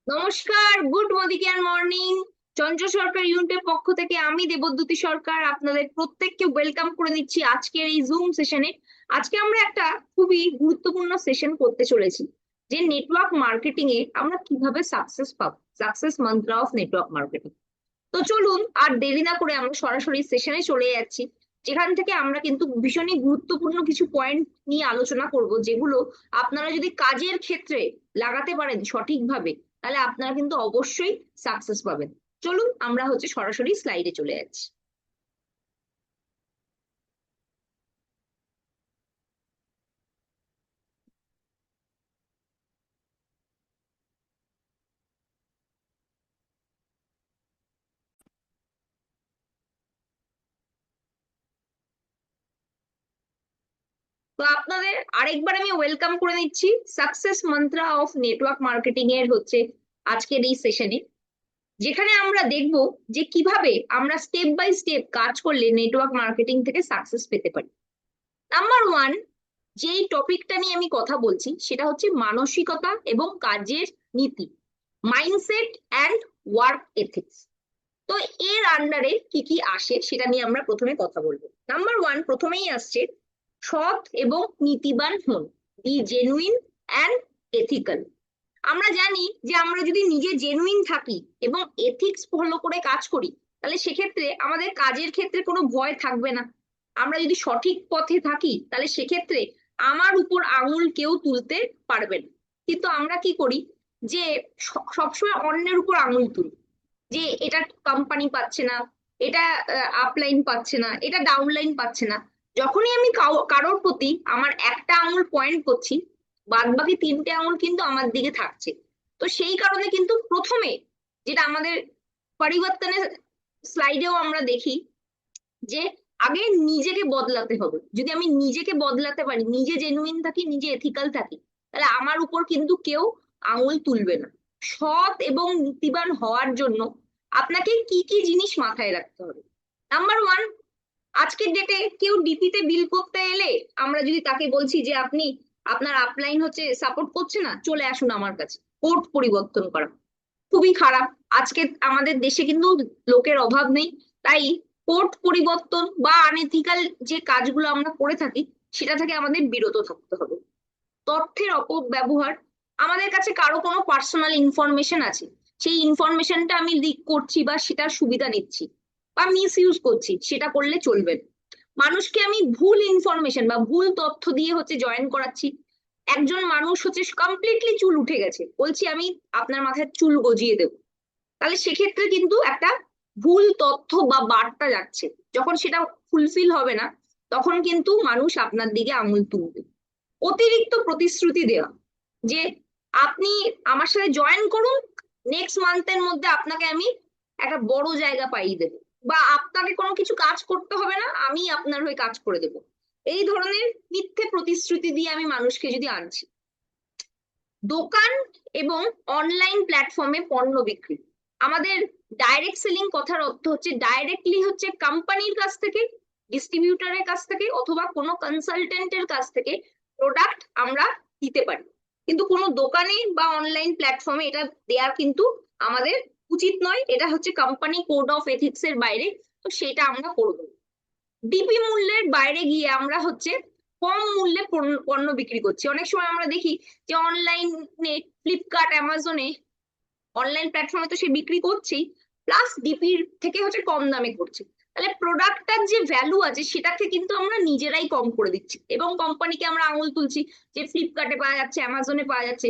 নমস্কার, good মদিকের morning. চন্দ্র সরকার ইউনিটের পক্ষ থেকে আমি দেবদ্যুতি সরকার আপনাদের প্রত্যেককে ওয়েলকাম করে নিচ্ছি আজকের এই জুম সেশনে। আজকে আমরা একটা খুবই গুরুত্বপূর্ণ সেশন করতে চলেছি, যে নেটওয়ার্ক মার্কেটিং এ আমরা কিভাবে সাকসেস পাবো, সাকসেস মন্ত্র অফ নেটওয়ার্ক মার্কেটিং। তো চলুন আর দেরি না করে আমরা সরাসরি সেশনে চলে যাচ্ছি, যেখান থেকে আমরা কিন্তু ভীষণই গুরুত্বপূর্ণ কিছু পয়েন্ট নিয়ে আলোচনা করব, যেগুলো আপনারা যদি কাজের ক্ষেত্রে লাগাতে পারেন সঠিকভাবে, তাহলে আপনারা কিন্তু অবশ্যই সাকসেস পাবেন। চলুন আমরা সরাসরি স্লাইডে চলে যাচ্ছি। তো আপনাদের আরেকবার আমি ওয়েলকাম করে নিচ্ছি success mantra of network marketing এর আজকের এই সেশনে, যেখানে আমরা দেখব যে কিভাবে আমরা স্টেপ বাই স্টেপ কাজ করলে নেটওয়ার্ক মার্কেটিং থেকে সাকসেস পেতে পারি। নাম্বার ওয়ান, যেই টপিকটা নিয়ে আমি কথা বলছি সেটা হচ্ছে মানসিকতা এবং কাজের নীতি, মাইন্ডসেট অ্যান্ড ওয়ার্ক এথিক্স। তো এর আন্ডারে কি কি আসে সেটা নিয়ে আমরা প্রথমে কথা বলবো। নাম্বার ওয়ান, প্রথমেই আসছে সৎ এবং নীতিবান হন, বি জেনুইন অ্যান্ড এথিক্যাল। আমরা জানি যে আমরা যদি নিজে জেনুইন থাকি এবং এথিক্স ফলো করে কাজ করি, তাহলে সেক্ষেত্রে আমাদের কাজের ক্ষেত্রে কোনো ভয় থাকবে না। আমরা যদি সঠিক পথে থাকি, তাহলে সেক্ষেত্রে আমার উপর আঙুল কেউ তুলতে পারবে না। কিন্তু আমরা কি করি, যে সবসময় অন্যের উপর আঙুল তুলি, যে এটা কোম্পানি পাচ্ছে না, এটা আপলাইন পাচ্ছে না, এটা ডাউনলাইন পাচ্ছে না। যখনই আমি কারোর প্রতি আমার একটা আঙুল পয়েন্ট করছি, বাদ বাকি তিনটে আঙুল কিন্তু আমার দিকে থাকছে। তো সেই কারণে কিন্তু প্রথমে যেটা আমাদের পরিবর্তনের স্লাইডেও আমরা দেখি, যে আগে নিজেকে বদলাতে হবে। যদি আমি নিজেকে বদলাতে পারি, নিজে জেনুইন থাকি, নিজে এথিক্যাল থাকি, তাহলে আমার উপর কিন্তু কেউ আঙুল তুলবে না। সৎ এবং নীতিবান হওয়ার জন্য আপনাকে কি কি জিনিস মাথায় রাখতে হবে। নাম্বার ওয়ান, আজকের ডেটে কেউ ডিপিতে বিল করতে এলে আমরা যদি তাকে বলছি যে আপনি আপনার আপলাইন সাপোর্ট করছে না, চলে আসুন আমার কাছে, কোড পরিবর্তন করা, খুবই খারাপ। আজকে আমাদের দেশে কিন্তু লোকের অভাব নেই, তাই কোড পরিবর্তন বা আনএথিক্যাল যে কাজগুলো আমরা করে থাকি সেটা থেকে আমাদের বিরত থাকতে হবে। তথ্যের অপব্যবহার, আমাদের কাছে কারো কোনো পার্সোনাল ইনফরমেশন আছে, সেই ইনফরমেশনটা আমি লিক করছি বা সেটার সুবিধা নিচ্ছি বা মিস ইউজ করছি, সেটা করলে চলবে না। মানুষকে আমি ভুল ইনফরমেশন বা ভুল তথ্য দিয়ে জয়েন করাচ্ছি। একজন মানুষ কমপ্লিটলি চুল উঠে গেছে, বলছি আমি আপনার মাথায় চুল গজিয়ে দেবো, তাহলে সেক্ষেত্রে কিন্তু একটা ভুল তথ্য বা বার্তা যাচ্ছে। যখন সেটা ফুলফিল হবে না, তখন কিন্তু মানুষ আপনার দিকে আঙুল তুলবে। অতিরিক্ত প্রতিশ্রুতি দেওয়া, যে আপনি আমার সাথে জয়েন করুন, নেক্সট মান্থের মধ্যে আপনাকে আমি একটা বড় জায়গা পাইয়ে দেবো, বা আপনাকে কোনো কিছু কাজ করতে হবে না, আমি আপনার হয়ে কাজ করে দেবো। এই ধরনের মিথ্যে প্রতিশ্রুতি দিয়ে আমি মানুষকে যদি আনছি। দোকান এবং অনলাইন প্ল্যাটফর্মে পণ্য বিক্রি, আমাদের ডাইরেক্ট সেলিং কথার অর্থ ডাইরেক্টলি কোম্পানির কাছ থেকে, ডিস্ট্রিবিউটরের কাছ থেকে অথবা কোনো কনসালটেন্টের কাছ থেকে প্রোডাক্ট আমরা দিতে পারি। কিন্তু কোনো দোকানে বা অনলাইন প্ল্যাটফর্মে এটা দেওয়ার কিন্তু আমাদের উচিত নয়। এটা কোম্পানি কোড অফ এথিক্স এর বাইরে, তো সেটা আমরা করবো। ডিপি মূল্যের বাইরে গিয়ে আমরা কম মূল্যে পণ্য বিক্রি করছি। অনেক সময় আমরা দেখি যে অনলাইনে ফ্লিপকার্ট, অ্যামাজনে, অনলাইন প্ল্যাটফর্মে তো সে বিক্রি করছেই, প্লাস ডিপির থেকে কম দামে করছে। তাহলে প্রোডাক্টটার যে ভ্যালু আছে সেটাকে কিন্তু আমরা নিজেরাই কম করে দিচ্ছি এবং কোম্পানিকে আমরা আঙুল তুলছি যে ফ্লিপকার্টে পাওয়া যাচ্ছে, অ্যামাজনে পাওয়া যাচ্ছে।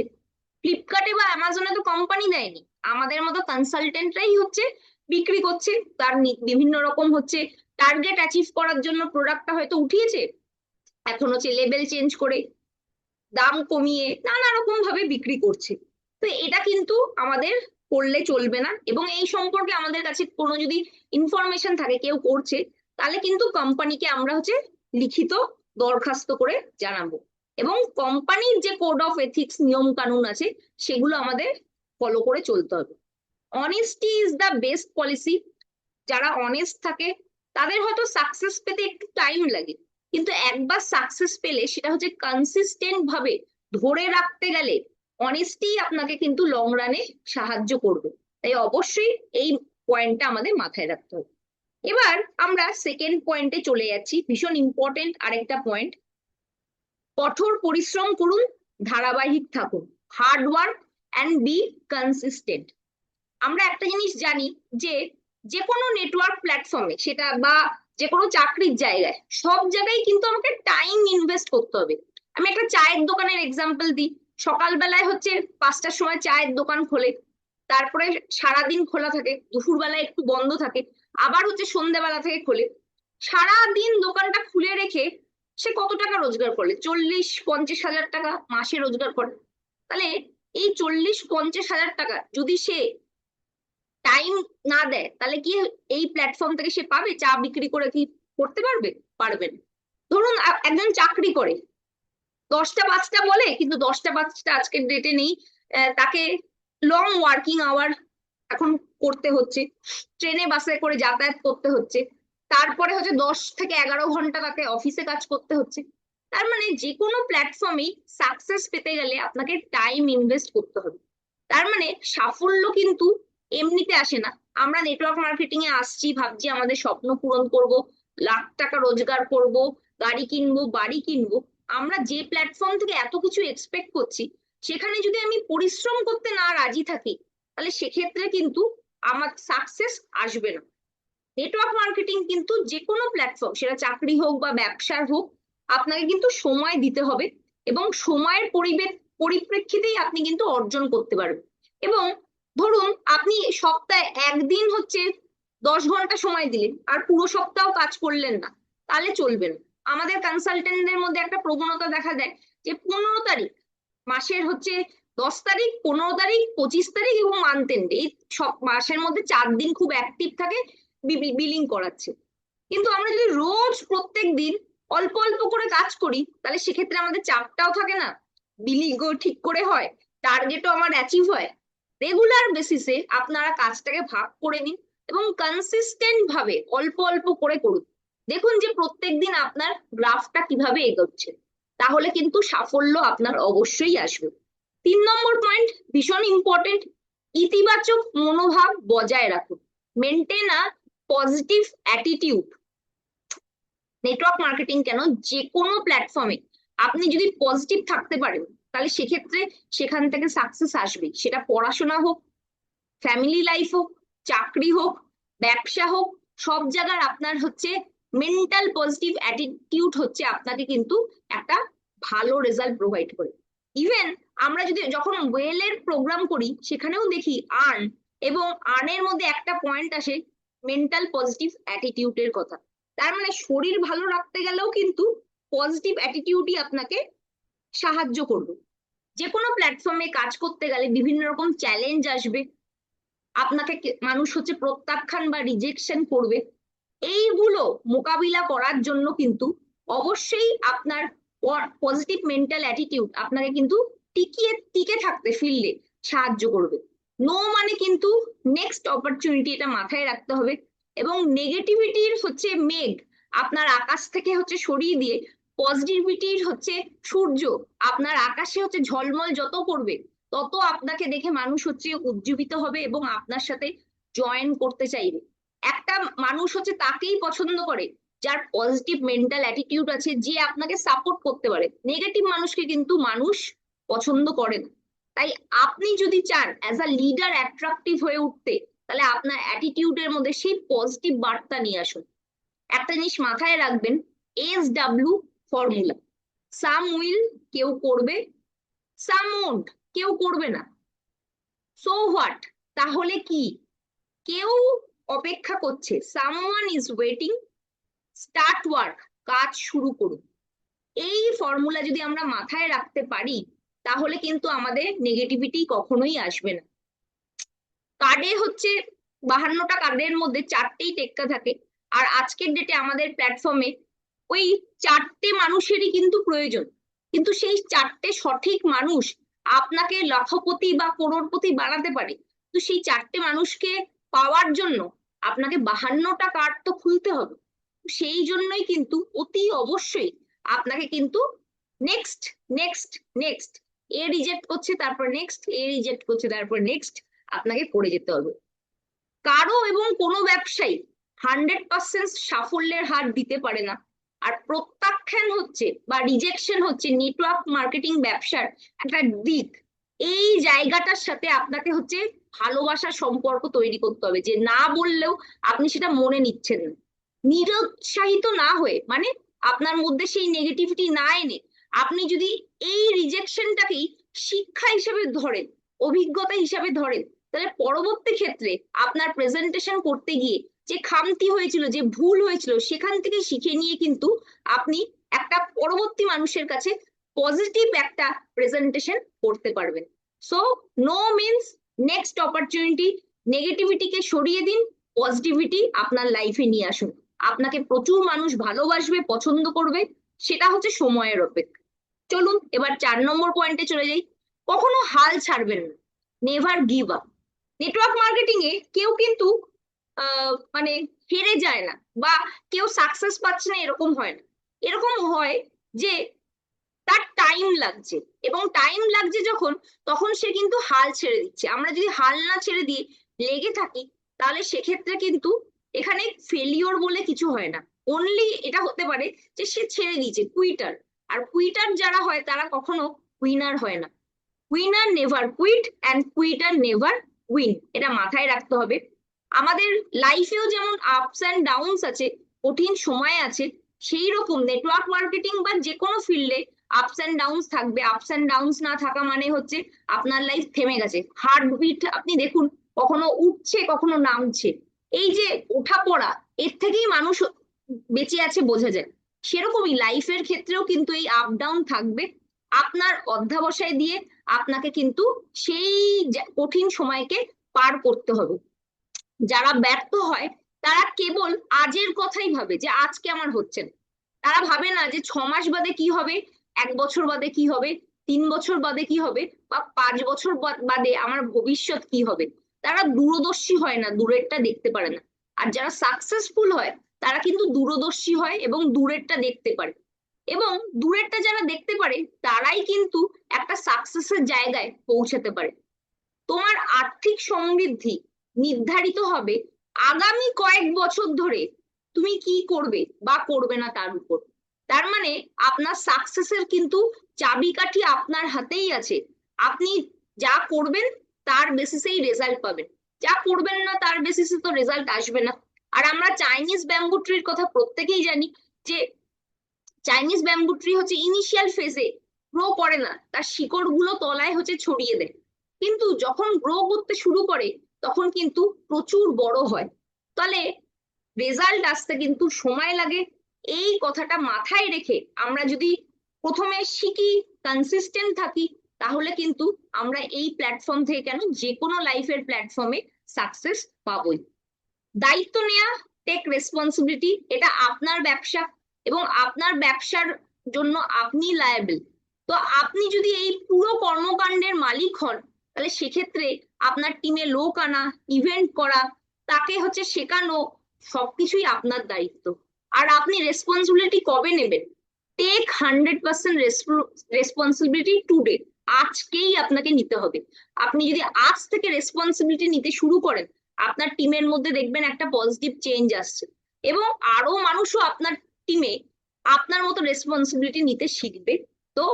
ফ্লিপকার্টে বা অ্যামাজনে তো কোম্পানি দেয়নি, আমাদের মতো কনসালটেন্টরাই বিক্রি করছে। তার বিভিন্ন রকম টার্গেট অ্যাচিভ করার জন্য প্রোডাক্টটা হয়তো উঠিয়েছে, এখন লেবেল চেঞ্জ করে, দাম কমিয়ে, নানা রকম ভাবে বিক্রি করছে। তো এটা কিন্তু আমাদের করলে চলবে না, এবং এই সম্পর্কে আমাদের কাছে কোনো যদি ইনফরমেশন থাকে কেউ করছে, তাহলে কিন্তু কোম্পানিকে আমরা লিখিত দরখাস্ত করে জানাবো। এবং কোম্পানির যে কোড অফ এথিক্স নিয়ম কানুন আছে সেগুলো আমাদের ফলো করে চলতে হবে। Honesty is the best policy. যারা অনেস্ট থাকে তাদের হয়তো সাকসেস পেতে একটু টাইম লাগে, কিন্তু একবার সাকসেস পেলে সেটা কনসিস্টেন্ট ভাবে ধরে রাখতে গেলে অনেস্টি আপনাকে কিন্তু লং রানে সাহায্য করবে। তাই অবশ্যই এই পয়েন্টটা আমাদের মাথায় রাখতে হবে। এবার আমরা সেকেন্ড পয়েন্টে চলে যাচ্ছি, ভীষণ ইম্পর্টেন্ট আরেকটা পয়েন্ট। কঠোর পরিশ্রম করুন, ধারাবাহিক থাকুন, hard work and be consistent. আমরা একটা জিনিস জানি যে যে কোনো নেটওয়ার্ক প্ল্যাটফর্মে সেটা বা যে কোনো চাকরির জায়গায়, সব জায়গায় কিন্তু আমাকে টাইম ইনভেস্ট করতে হবে। আমি একটা চায়ের দোকানের এক্সাম্পল দিই। সকালবেলায় হচ্ছে 5টার সময় চায়ের দোকান খোলে, তারপরে সারাদিন খোলা থাকে, দুপুরবেলায় একটু বন্ধ থাকে, আবার হচ্ছে সন্ধ্যেবেলা থেকে খোলে। সারাদিন দোকানটা খুলে রেখে সে কত টাকা রোজগার করলে? 40-50 হাজার টাকা মাসে রোজগার করে। তাহলে এই 40-50 হাজার টাকা যদি সে টাইম না দেয়, তাহলে কি এই প্ল্যাটফর্ম থেকে সে পাবে? চা বিক্রি করে কি করতে পারবে? পারবে না। ধরুন একজন চাকরি করে, 10টা 5টা বলে, কিন্তু 10টা 5টা আজকের ডেটে নেই। তাকে লং ওয়ার্কিং আওয়ার এখন করতে হচ্ছে, ট্রেনে বাসে করে যাতায়াত করতে হচ্ছে, তারপরে হচ্ছে 10 থেকে 11 ঘন্টা তাকে অফিসে কাজ করতে হচ্ছে। তার মানে যে কোনো প্ল্যাটফর্মে সাকসেস পেতে গেলে আপনাকে টাইম ইনভেস্ট করতে হবে। তার মানে সাফল্য কিন্তু এমনিতে আসে না। আমরা নেটওয়ার্ক মার্কেটিং এ আসছি, ভাবছি আমাদের স্বপ্ন পূরণ করব, লাখ টাকা রোজগার করব, গাড়ি কিনবো, বাড়ি কিনবো। আমরা যে প্ল্যাটফর্ম থেকে এত কিছু এক্সপেক্ট করছি, সেখানে যদি আমি পরিশ্রম করতে না রাজি থাকি, তাহলে সেক্ষেত্রে কিন্তু আমার সাকসেস আসবে না। নেটওয়ার্ক মার্কেটিং কিন্তু যে কোনো প্ল্যাটফর্ম, সেটা চাকরি হোক বা ব্যবসার হোক, আপনাকে কিন্তু সময় দিতে হবে এবং সময়ের পরিপ্রেক্ষিতেই আপনি কিন্তু অর্জন করতে পারবেন। এবং ধরুন আপনি সপ্তাহে একদিন হচ্ছে 10 ঘন্টা সময় দিলেন আর পুরো সপ্তাহ কাজ করলেন না, তাহলে চলবে না। আমাদের কনসালটেন্টদের মধ্যে একটা প্রবণতা দেখা যায় যে 15 তারিখ মাসের হচ্ছে 10 তারিখ, 15 তারিখ, 25 তারিখ এবং মান্থ এন্ড, এই সব মাসের মধ্যে 4 দিন খুব অ্যাক্টিভ থাকে, বিলিং করাচ্ছে। কিন্তু আমরা যদি রোজ প্রত্যেক দিন অল্প অল্প করে কাজ করি, তাহলে সেক্ষেত্রে আমাদের চাপটাও থাকে না, বিলিংও ঠিক করে হয়, টার্গেটও আমার অ্যাচিভ হয়। রেগুলার বেসিসে আপনারা কাজটাকে ভাগ করে নিন এবং কনসিস্টেন্ট ভাবে অল্প অল্প করে করুন। দেখুন যে প্রত্যেকদিন আপনার গ্রাফটা কিভাবে এগোচ্ছে, তাহলে কিন্তু সাফল্য আপনার অবশ্যই আসবে। 3 নম্বর পয়েন্ট ভীষণ ইম্পর্টেন্ট, ইতিবাচক মনোভাব বজায় রাখুন, maintain a positive attitude. Network marketing কেন, যে কোনো প্ল্যাটফর্মে আপনি যদি পজিটিভ থাকতে পারেন, তাহলে সেক্ষেত্রে সেখান থেকে সাকসেস আসবে। সেটা পড়াশোনা হোক, ফ্যামিলি লাইফ হোক, চাকরি হোক, ব্যবসা হোক, সব জায়গার আপনার হচ্ছে মেন্টাল পজিটিভ অ্যাটিটিউড হচ্ছে আপনাকে কিন্তু একটা ভালো রেজাল্ট প্রোভাইড করে। ইভেন আমরা যদি যখন ওয়েলের প্রোগ্রাম করি, সেখানেও দেখি আর্ন, এবং আর্নের মধ্যে একটা পয়েন্ট আসে মেন্টাল পজিটিভ অ্যাটিটিউডের কথা। তার মানে শরীর ভালো রাখতে গেলেও কিন্তু পজিটিভ অ্যাটিটিউডই আপনাকে সাহায্য করবে। যে কোনো প্ল্যাটফর্মে কাজ করতে গেলে বিভিন্ন রকম চ্যালেঞ্জ আসবে, আপনাকে মানুষ হচ্ছে প্রত্যাখ্যান বা রিজেকশন করবে। এইগুলো মোকাবিলা করার জন্য কিন্তু অবশ্যই আপনার পজিটিভ মেন্টাল অ্যাটিটিউড আপনাকে কিন্তু টিকে থাকতে ফিল্ডে সাহায্য করবে। নো মানে কিন্তু নেক্সট অপরচুনিটি, এটা মাথায় রাখতে হবে। এবং নেগেটিভিটির হচ্ছে মেঘ আপনার আকাশ থেকে হচ্ছে সরিয়ে দিয়ে পজিটিভিটির হচ্ছে সূর্য আপনার আকাশে হচ্ছে ঝলমল যত করবে, তত আপনাকে দেখে মানুষ হচ্ছে উজ্জীবিত হবে এবং আপনার সাথে জয়েন করতে চাইবে। একটা মানুষ হচ্ছে তাকেই পছন্দ করে যার পজিটিভ মেন্টাল অ্যাটিটিউড আছে, যে আপনাকে সাপোর্ট করতে পারে। নেগেটিভ মানুষকে কিন্তু মানুষ পছন্দ করে না। তাই আপনি যদি চান অ্যাজ আ লিডার অ্যাট্রাকটিভ হয়ে উঠতে, তাহলে আপনার অ্যাটিটিউডের মধ্যে সেই পজিটিভ বার্তা নিয়ে আসুন। একটা জিনিস মাথায় রাখবেন, SW ফর্মুলা, সাম উইল, কেউ করবে, সাম ওন্ট, কেউ করবে না। সো হোয়াট, তাহলে কি? কেউ অপেক্ষা করছে, someone is waiting, start work, কাজ শুরু করুন। এই ফর্মুলা যদি আমরা মাথায় রাখতে পারি, তাহলে কিন্তু আমাদের নেগেটিভিটি কখনোই আসবে না। কার্ডে হচ্ছে 52টা কার্ডের মধ্যে 4টেই টেক্কা থাকে, আর আজকের ডেটে আমাদের প্ল্যাটফর্মে ওই 4টে মানুষেরই কিন্তু প্রয়োজন। কিন্তু সেই 4টে সঠিক মানুষ আপনাকে লক্ষপতি বা করোড়পতি বানাতে পারে। তো সেই 4টে মানুষকে পাওয়ার জন্য আপনাকে 52টা কার্ড তো খুলতে হবে। সেই জন্যই কিন্তু অতি অবশ্যই আপনাকে কিন্তু নেক্সট নেক্সট নেক্সট এ রিজেক্ট করছে তারপর নেক্সট, এ রিজেক্ট করছে তারপর নেক্সট, আপনাকে করে যেতে হবে। কারো এবং কোনো ব্যবসায়ী 100% সাফল্যের হার দিতে পারে না। আর প্রত্যাখ্যান হচ্ছে বা রিজেকশন হচ্ছে নেটওয়ার্ক মার্কেটিং ব্যবসার একটা দিক। এই জায়গাটার সাথে আপনাকে হচ্ছে ভালোবাসার সম্পর্ক তৈরি করতে হবে, যে না বললেও আপনি সেটা মনে নিচ্ছেন না, নিরুৎসাহিত না হয়ে, মানে আপনার মধ্যে সেই নেগেটিভিটি না এনে আপনি যদি এই রিজেকশনটাকেই শিক্ষা হিসেবে ধরেন, অভিজ্ঞতা হিসাবে ধরেন, তাহলে পরবর্তী ক্ষেত্রে আপনার প্রেজেন্টেশন করতে গিয়ে যে খামতি হয়েছিল, যে ভুল হয়েছিল, সেখান থেকে শিখে নিয়ে কিন্তু আপনি একটা পরবর্তী মানুষের কাছে পজিটিভ একটা প্রেজেন্টেশন করতে পারবেন। So no means next opportunity, নেগেটিভিটিকে সরিয়ে দিন, পজিটিভিটি আপনার লাইফে নিয়ে আসুন। আপনাকে প্রচুর মানুষ ভালোবাসবে, পছন্দ করবে, সেটা হচ্ছে সময়ের অপেক্ষা। চলুন এবার 4 নম্বর পয়েন্টে চলে যাই। কখনো হাল ছাড়বেন না, never give up. Network marketing এ কেউ কিন্তু মানে হেরে যায় না বা কেউ সাকসেস পাচ্ছে না, এরকম হয় না। এরকম হয় যে তার টাইম লাগছে, এবং টাইম লাগছে যখন, তখন সে কিন্তু হাল ছেড়ে দিচ্ছে। আমরা যদি হাল না ছেড়ে দিয়ে লেগে থাকি, তাহলে সেক্ষেত্রে কিন্তু এখানে ফেলিওর বলে কিছু হয় না। অনলি এটা হতে পারে যে সে ছেড়ে দিয়েছে, কুইটার। আর কুইটার যারা হয় তারা কখনো উইনার হয় না। Winner never quit and quitter never win, এটা মাথায় রাখতে হবে। আমাদের লাইফেও যেমন আপস অ্যান্ড ডাউনস আছে, কঠিন সময় আছে, সেই রকম নেটওয়ার্ক মার্কেটিং বা যে কোনো ফিল্ডে আপস অ্যান্ড ডাউনস থাকবে। আপস অ্যান্ড ডাউনস না থাকা মানে হচ্ছে আপনার লাইফ থেমে গেছে, হার্টবিট আপনি দেখুন কখনো উঠছে কখনো নামছে। এই যে ওঠা পড়া, এর থেকেই মানুষ বেঁচে আছে বোঝা যায়। সেরকমই লাইফের ক্ষেত্রেও কিন্তু এই আপ ডাউন থাকবে। আপনার অধ্যাবসায় দিয়ে আপনাকে কিন্তু সেই কঠিন সময়কে পার করতে হবে। যারা ব্যর্থ হয় তারা কেবল আজের কথাই ভাবে, যে আজকে আমার হচ্ছে না। তারা ভাবে না যে 6 মাস বাদে কি হবে, 1 বছর বাদে কি হবে, 3 বছর বাদে কি হবে, বা 5 বছর বাদে আমার ভবিষ্যৎ কি হবে। তারা দূরদর্শী হয় না, দূরেরটা দেখতে পারে না। আর যারা সাকসেসফুল হয় তারা কিন্তু দূরদর্শী হয় এবং দূরেরটা দেখতে পারে। এবং দূরেরটা যারা দেখতে পারে তারাই কিন্তু একটা সাকসেসের জায়গায় পৌঁছাতে পারে। তোমার আর্থিক সমৃদ্ধি নির্ধারিত হবে আগামী কয়েক বছর ধরে তুমি কি করবে বা করবে না তার উপর। তার মানে আপনার সাকসেসের কিন্তু চাবিকাঠি আপনার হাতেই আছে। আপনি যা করবেন তার বেসিসেই রেজাল্ট পাবেন, যা করবেন না তার বেসিসে তো রেজাল্ট আসবে না। আর আমরা চাইনিজ ব্যাম্বু ট্রির কথা প্রত্যেকেই জানি, যে চাইনিজ ব্যাম্বু ট্রি হচ্ছে ইনিশিয়াল ফেজে গ্রো করে না, তার শিকড় গুলো তলায় হচ্ছে ছড়িয়ে দেয়, কিন্তু যখন গ্রো করতে শুরু করে তখন কিন্তু প্রচুর বড় হয়। তাহলে রেজাল্ট আসতে কিন্তু সময় লাগে। এই কথাটা মাথায় রেখে আমরা যদি প্রথমে শিখি, কনসিস্টেন্ট থাকি, তাহলে কিন্তু আমরা এই প্ল্যাটফর্ম থেকে কেন, যে কোনো লাইফের প্ল্যাটফর্মে সাকসেস পাবোই। দায়িত্ব নেওয়া, টেক রেসপন্সিবিলিটি, এটা আপনার ব্যবসা এবং আপনার ব্যবসার জন্য আপনি লায়াবল। তো আপনি যদি এই পুরো কর্মকাণ্ডের মালিক হন, তাহলে সেক্ষেত্রে আপনার টিমে লোক আনা, ইভেন্ট করা, তাকে হচ্ছে শেখানো, সবকিছুই আপনার দায়িত্ব। আর আপনি রেসপন্সিবিলিটি কবে নেবেন? টেক 100% রেসপন্সিবিলিটি টুডে, আজকেই আপনাকে নিতে হবে। আপনি যদি আজ থেকে রেসপন্সিবিলিটি নিতে শুরু করেন, আপনার টিমের মধ্যে দেখবেন একটা পজিটিভ চেঞ্জ আসছে, এবং আরো মানুষও আপনার টিমে আপনার মতো রেসপন্সিবিলিটি নিতে শিখবে। তো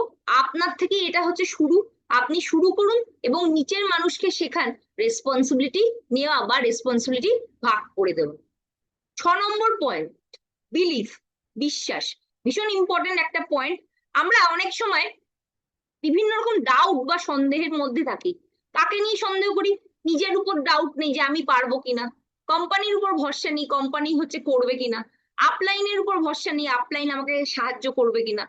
আপনার থেকে এটা হচ্ছে শুরু। আপনি শুরু করুন এবং নিচের মানুষকে শেখান রেসপন্সিবিলিটি নেওয়া বা রেসপন্সিবিলিটি ভাগ করে দেবেন। 6 নম্বর পয়েন্ট, বিলিফ, বিশ্বাস। ভীষণ ইম্পর্টেন্ট একটা পয়েন্ট। আমরা অনেক সময় বিভিন্ন রকম ডাউট বা সন্দেহের মধ্যে থাকি। কাকে নিয়ে সন্দেহ করি? নিজের উপর ডাউট নেই যে আমি পারবো কিনা, কোম্পানির উপর ভরসা নেই কোম্পানি হচ্ছে করবে কিনা, আপলাইনের উপর ভরসা নেই আপলাইন আমাকে সাহায্য করবে কিনা,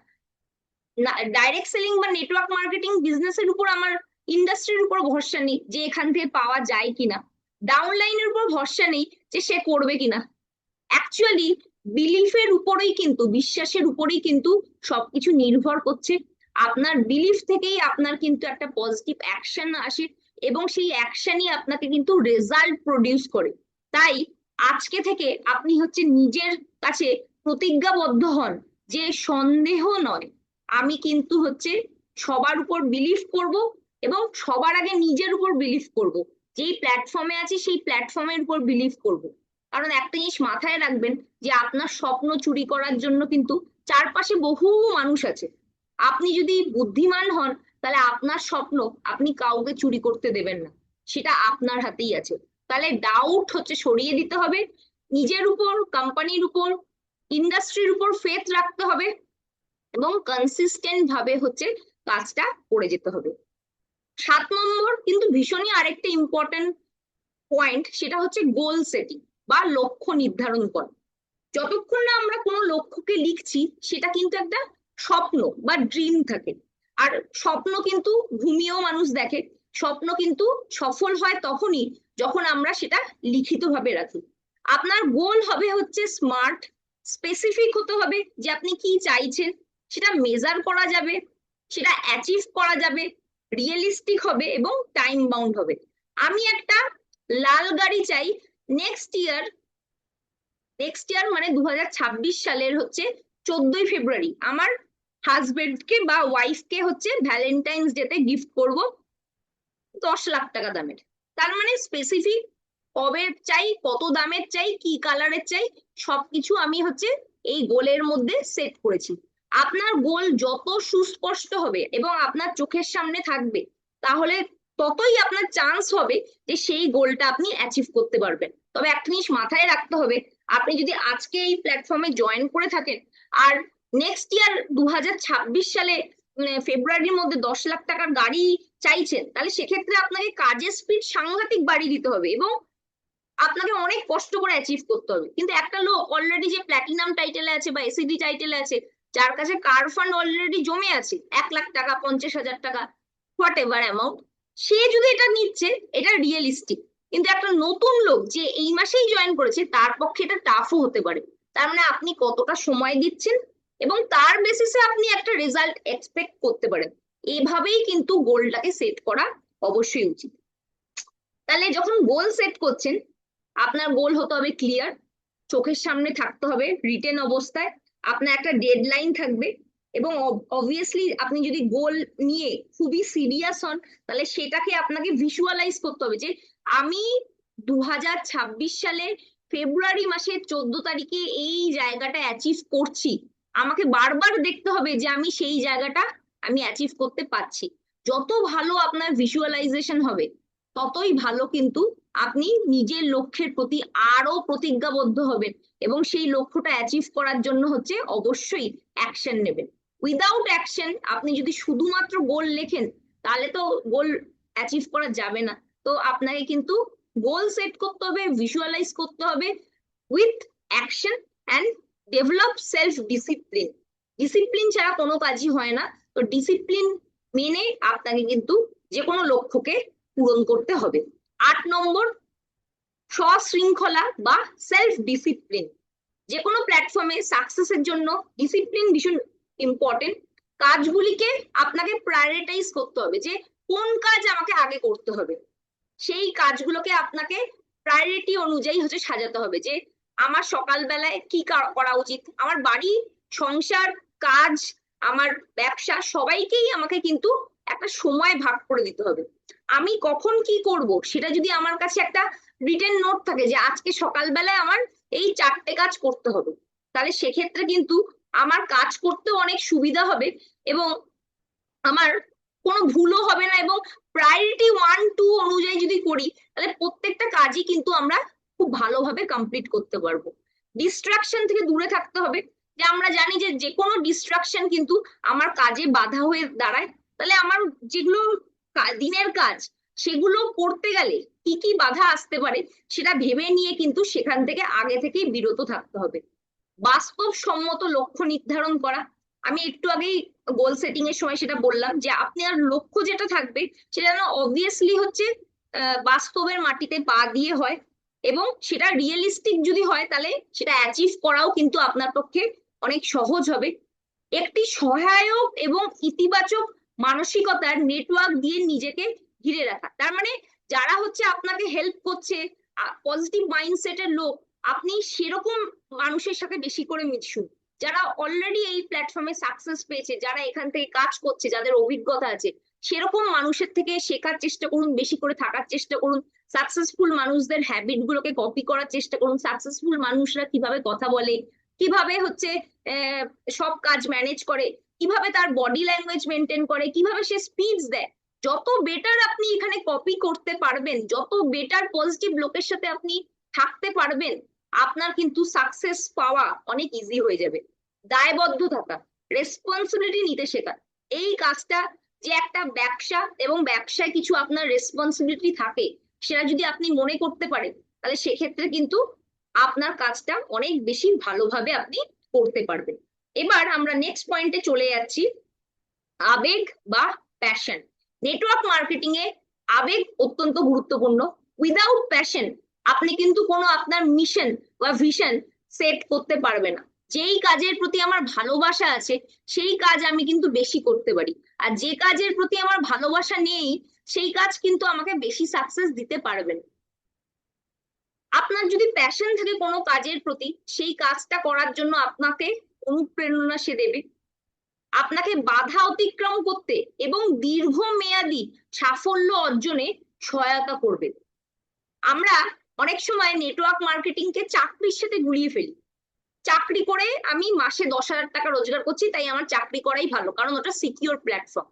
ডাইরেক্ট সেলিং বা নেটওয়ার্ক মার্কেটিং বিজনেসের উপর আমার ইন্ডাস্ট্রির উপর ভরসা নেই যে এখান থেকে পাওয়া যায় কিনা, ডাউনলাইনের উপর ভরসা নেই যে সে করবে কিনা। অ্যাকচুয়ালি বিলিফের উপরেই কিন্তু, বিশ্বাসের উপরেই কিন্তু সবকিছু নির্ভর করছে। আপনার বিলিফ থেকেই আপনার কিন্তু একটা পজিটিভ অ্যাকশন আসে, এবং সেই অ্যাকশনই আপনাকে কিন্তু রেজাল্ট প্রডিউস করে। তাই আজকে থেকে আপনি হচ্ছে নিজের কাছে প্রতিজ্ঞাবদ্ধ হন যে সন্দেহ নয়, আমি কিন্তু হচ্ছে সবার উপর বিলিভ করব এবং সবার আগে নিজের উপর বিলিভ করব। যেই প্ল্যাটফর্মে আছি সেই প্ল্যাটফর্মের উপর বিলিভ করব। কারণ একটা জিনিস মাথায় রাখবেন যে আপনার স্বপ্ন চুরি করার জন্য কিন্তু চারপাশে বহু মানুষ আছে। আপনি যদি বুদ্ধিমান হন তাহলে আপনার স্বপ্ন আপনি কাউকে চুরি করতে দেবেন না, সেটা আপনার হাতেই আছে। তাহলে ডাউট হচ্ছে সরিয়ে দিতে হবে, নিজের উপর, কোম্পানির উপর, ইন্ডাস্ট্রির উপর ফেথ রাখতে হবে এবং কনসিস্টেন্ট ভাবে হচ্ছে কাজটা করে যেতে হবে। 7 নম্বর কিন্তু ভীষণই আরেকটা ইম্পর্টেন্ট পয়েন্ট, সেটা হচ্ছে গোল সেটিং বা লক্ষ্য নির্ধারণ করা। যতক্ষণ না আমরা কোনো লক্ষ্যকে লিখছি সেটা কিন্তু একটা স্বপ্ন বা ড্রিম থাকে। আর স্বপ্ন কিন্তু ঘুমিয়েও মানুষ দেখে। স্বপ্ন কিন্তু সফল হয় তখনই যখন আমরা সেটা লিখিত ভাবে রাখি। আপনার গোল হবে হচ্ছে স্মার্ট, স্পেসিফিক হতে হবে যে আপনি কি চাইছেন, সেটা মেজার করা যাবে, সেটা অ্যাচিভ করা যাবে, রিয়েলিস্টিক হবে এবং টাইম বাউন্ড হবে। আমি একটা লাল গাড়ি চাই নেক্সট ইয়ার, মানে 2026 সালের হচ্ছে 14ই ফেব্রুয়ারি আমার হাজবেন্ডকে বা ওয়াইফকে হচ্ছে ভ্যালেন্টাইন্স ডেতে গিফট করব 10 লাখ টাকা দামের। তার মানে স্পেসিফিক কবে চাই, কত দামের চাই, কি কালারের চাই, সবকিছু আমি হচ্ছে এই গোলের মধ্যে সেট করেছি। আপনার গোল যত সুস্পষ্ট হবে এবং আপনার চোখের সামনে থাকবে, তাহলে ততই আপনার চান্স হবে যে সেই গোলটা আপনি অ্যাচিভ করতে পারবেন। তবে একটা জিনিস মাথায় রাখতে হবে, আপনি যদি আজকে এই প্ল্যাটফর্মে জয়েন করে থাকেন আর নেক্সট ইয়ার 2026 সালে ফেব্রুয়ারির মধ্যে 10 লাখ টাকার গাড়ি চাইছেন, তাহলে সেক্ষেত্রে আপনাকে কাজের স্পিড সাংঘাতিক বাড়িয়ে দিতে হবে এবং আপনাকে অনেক কষ্ট করে অ্যাচিভ করতে হবে। কিন্তু একটা লোক অলরেডি যে প্ল্যাটিনাম টাইটেলে আছে বা এসিডি টাইটেলে আছে, যার কাছে কার ফান্ড অলরেডি জমে আছে 1 লাখ টাকা, 50,000 টাকা, হোয়াট এভার অ্যামাউন্ট, সে যদি এটা নিচ্ছে, এটা রিয়েলিস্টিক। কিন্তু একটা নতুন লোক যে এই মাসেই জয়েন করেছে, তার পক্ষে এটা টাফও হতে পারে। তার মানে আপনি কতটা সময় দিচ্ছেন এবং তার বেসিসে আপনি একটা রেজাল্ট এক্সপেক্ট করতে পারেন। এভাবেই কিন্তু গোলটাকে সেট করা অবশ্যই উচিত। তাহলে যখন গোল সেট করছেন, আপনার গোল হতে হবে ক্লিয়ার, চোখের সামনে থাকতে হবে রিটেন অবস্থায়, আপনার একটা ডেডলাইন থাকবে এবং অবভিয়াসলি আপনি যদি গোল নিয়ে খুবই সিরিয়াস হন, তাহলে সেটাকে আপনাকে ভিজুয়ালাইজ করতে হবে যে আমি 2026 সালে ফেব্রুয়ারি মাসের 14 তারিখে এই জায়গাটা অ্যাচিভ করছি। আমাকে বারবার দেখতে হবে যে আমি সেই জায়গাটা আমি অ্যাচিভ করতে পারছি। যত ভালো আপনার ভিজুয়ালাইজেশন হবে, ততই ভালো কিন্তু আপনি নিজের লক্ষ্যের প্রতি আরো প্রতিজ্ঞাবদ্ধ হবেন এবং সেই লক্ষ্যটা অ্যাচিভ করার জন্য হচ্ছে অবশ্যই অ্যাকশন নেবেন। উইদাউট অ্যাকশন আপনি যদি শুধুমাত্র গোল লেখেন, তাহলে তো গোল অ্যাচিভ করা যাবে না। তো আপনাকে কিন্তু গোল সেট করতে হবে, ভিজুয়ালাইজ করতে হবে with action and develop self discipline. Discipline ছাড়া কোনো কাজই হয় না। তো ডিসিপ্লিন মেনে আপনাকে কিন্তু যে কোনো লক্ষ্যকে পূরণ করতে হবে। 8 নম্বর, সশৃঙ্খলা বা সেলফ ডিসিপ্লিন। যে কোনো প্ল্যাটফর্মে সাকসেসের জন্য ডিসিপ্লিন ভীষণ ইম্পর্টেন্ট। কাজগুলিকে আপনাকে প্রায়োরিটাইজ করতে হবে যে কোন কাজ আমাকে আগে করতে হবে। সেই কাজগুলোকে আপনাকে প্রায়োরিটি অনুযায়ী হচ্ছে সাজাতে হবে যে আমার সকালবেলায় কি করা উচিত, আমার বাড়ি, সংসার, কাজ, আমার ব্যবসা, সবাইকেই আমাকে কিন্তু একটা সময় ভাগ করে দিতে হবে। আমি কখন কি করব সেটা যদি আমার কাছে একটা রিটেন নোট থাকে যে আজকে সকালবেলায় আমার এই 4টে কাজ করতে হবে, তাহলে সেক্ষেত্রে কিন্তু আমার কাজ করতেও অনেক সুবিধা হবে এবং আমার কোনো ভুলও হবে না। এবং প্রায়োরিটি 1 2 অনুযায়ী যদি করি, তাহলে প্রত্যেকটা কাজই কিন্তু আমরা খুব ভালোভাবে কমপ্লিট করতে পারবো। ডিস্ট্রাকশন থেকে দূরে থাকতে হবে, যে আমরা জানি যে যে কোনো ডিস্ট্রাকশন কিন্তু আমার কাজে বাধা হয়ে দাঁড়ায়। তাহলে আমার যেগুলো দিনের কাজ, সেগুলো করতে গেলে কি কি বাধা আসতে পারে সেটা ভেবে নিয়ে কিন্তু সেখান থেকে আগে থেকেই বিরত থাকতে হবে। বাস্তবসম্মত লক্ষ্য নির্ধারণ করা, আমি একটু আগেই গোল সেটিং এর সময় সেটা বললাম যে আপনার লক্ষ্য যেটা থাকবে সেটা যেন অবভিয়াসলি হচ্ছে বাস্তবের মাটিতে পা দিয়ে হয় এবং সেটা রিয়েলিস্টিক যদি হয়, তাহলে সেটা অ্যাচিভ করাও কিন্তু আপনার পক্ষে অনেক সহজ হবে। একটি সহায়ক এবং ইতিবাচক মানসিকতার নেটওয়ার্ক দিয়ে নিজেকে ঘিরে রাখা, তার মানে যারা হচ্ছে আপনাকে হেল্প করছে, পজিটিভ মাইন্ডসেটের লোক, আপনি সেরকম মানুষের সাথে বেশি করে মিশুন। যারা অলরেডি এই প্ল্যাটফর্মে সাকসেস পেয়েছে, যারা এখান থেকে কাজ করছে, যাদের অভিজ্ঞতা আছে, সেরকম মানুষের থেকে শেখার চেষ্টা করুন, বেশি করে থাকার চেষ্টা করুন। সাকসেসফুল মানুষদের হ্যাবিট গুলোকে কপি করার চেষ্টা করুন। সাকসেসফুল মানুষরা কিভাবে কথা বলে, কিভাবে হচ্ছে আহ, সব কাজ ম্যানেজ করে, কিভাবে তার বডি ল্যাঙ্গুয়েজ মেনটেন করে, কিভাবে সে স্পিচ দেয়, যত বেটার আপনি এখানে কপি করতে পারবেন, যত বেটার পজিটিভ লোকের সাথে আপনি থাকতে পারবেন, আপনার কিন্তু সাকসেস পাওয়া অনেক ইজি হয়ে যাবে। দায়বদ্ধ থাকা, রেসপন্সিবিলিটি নিতে শেখা, এই কাজটা যে একটা ব্যবসা, এবং ব্যবসায় কিছু আপনার রেসপন্সিবিলিটি থাকে, সেটা যদি আপনি মনে করতে পারেন, তাহলে সেক্ষেত্রে কিন্তু আপনার কাজটা অনেক বেশি ভালোভাবে আপনি করতে পারবেন। এবার আমরা নেক্সট পয়েন্টে চলে যাচ্ছি, আবেগ বা প্যাশন। নেটওয়ার্ক মার্কেটিং এ আবেগ অত্যন্ত গুরুত্বপূর্ণ। উইদাউট প্যাশন আপনি কিন্তু কোনো আপনার মিশন বা ভিশন সেট করতে পারবে না। যেই কাজের প্রতি আমার ভালোবাসা আছে, সেই কাজ আমি কিন্তু বেশি করতে পারি। আর যে কাজের প্রতি আমার ভালোবাসা নেই, সেই কাজ কিন্তু আমাকে বেশি সাকসেস দিতে পারবে না। আপনার যদি প্যাশন থাকে কোনো কাজের প্রতি, সেই কাজটা করার জন্য আপনাকে অনুপ্রেরণা সে দেবে, আপনাকে বাধা অতিক্রম করতে এবং দীর্ঘমেয়াদী সাফল্য অর্জনে সহায়তা করবে। আমরা অনেক সময় নেটওয়ার্ক মার্কেটিং কে চাকরির সাথে গুলিয়ে ফেলি। চাকরি করে আমি মাসে 10,000 টাকা রোজগার করছি, তাই আমার চাকরি করাই ভালো, কারণ ওটা সিকিউর প্ল্যাটফর্ম।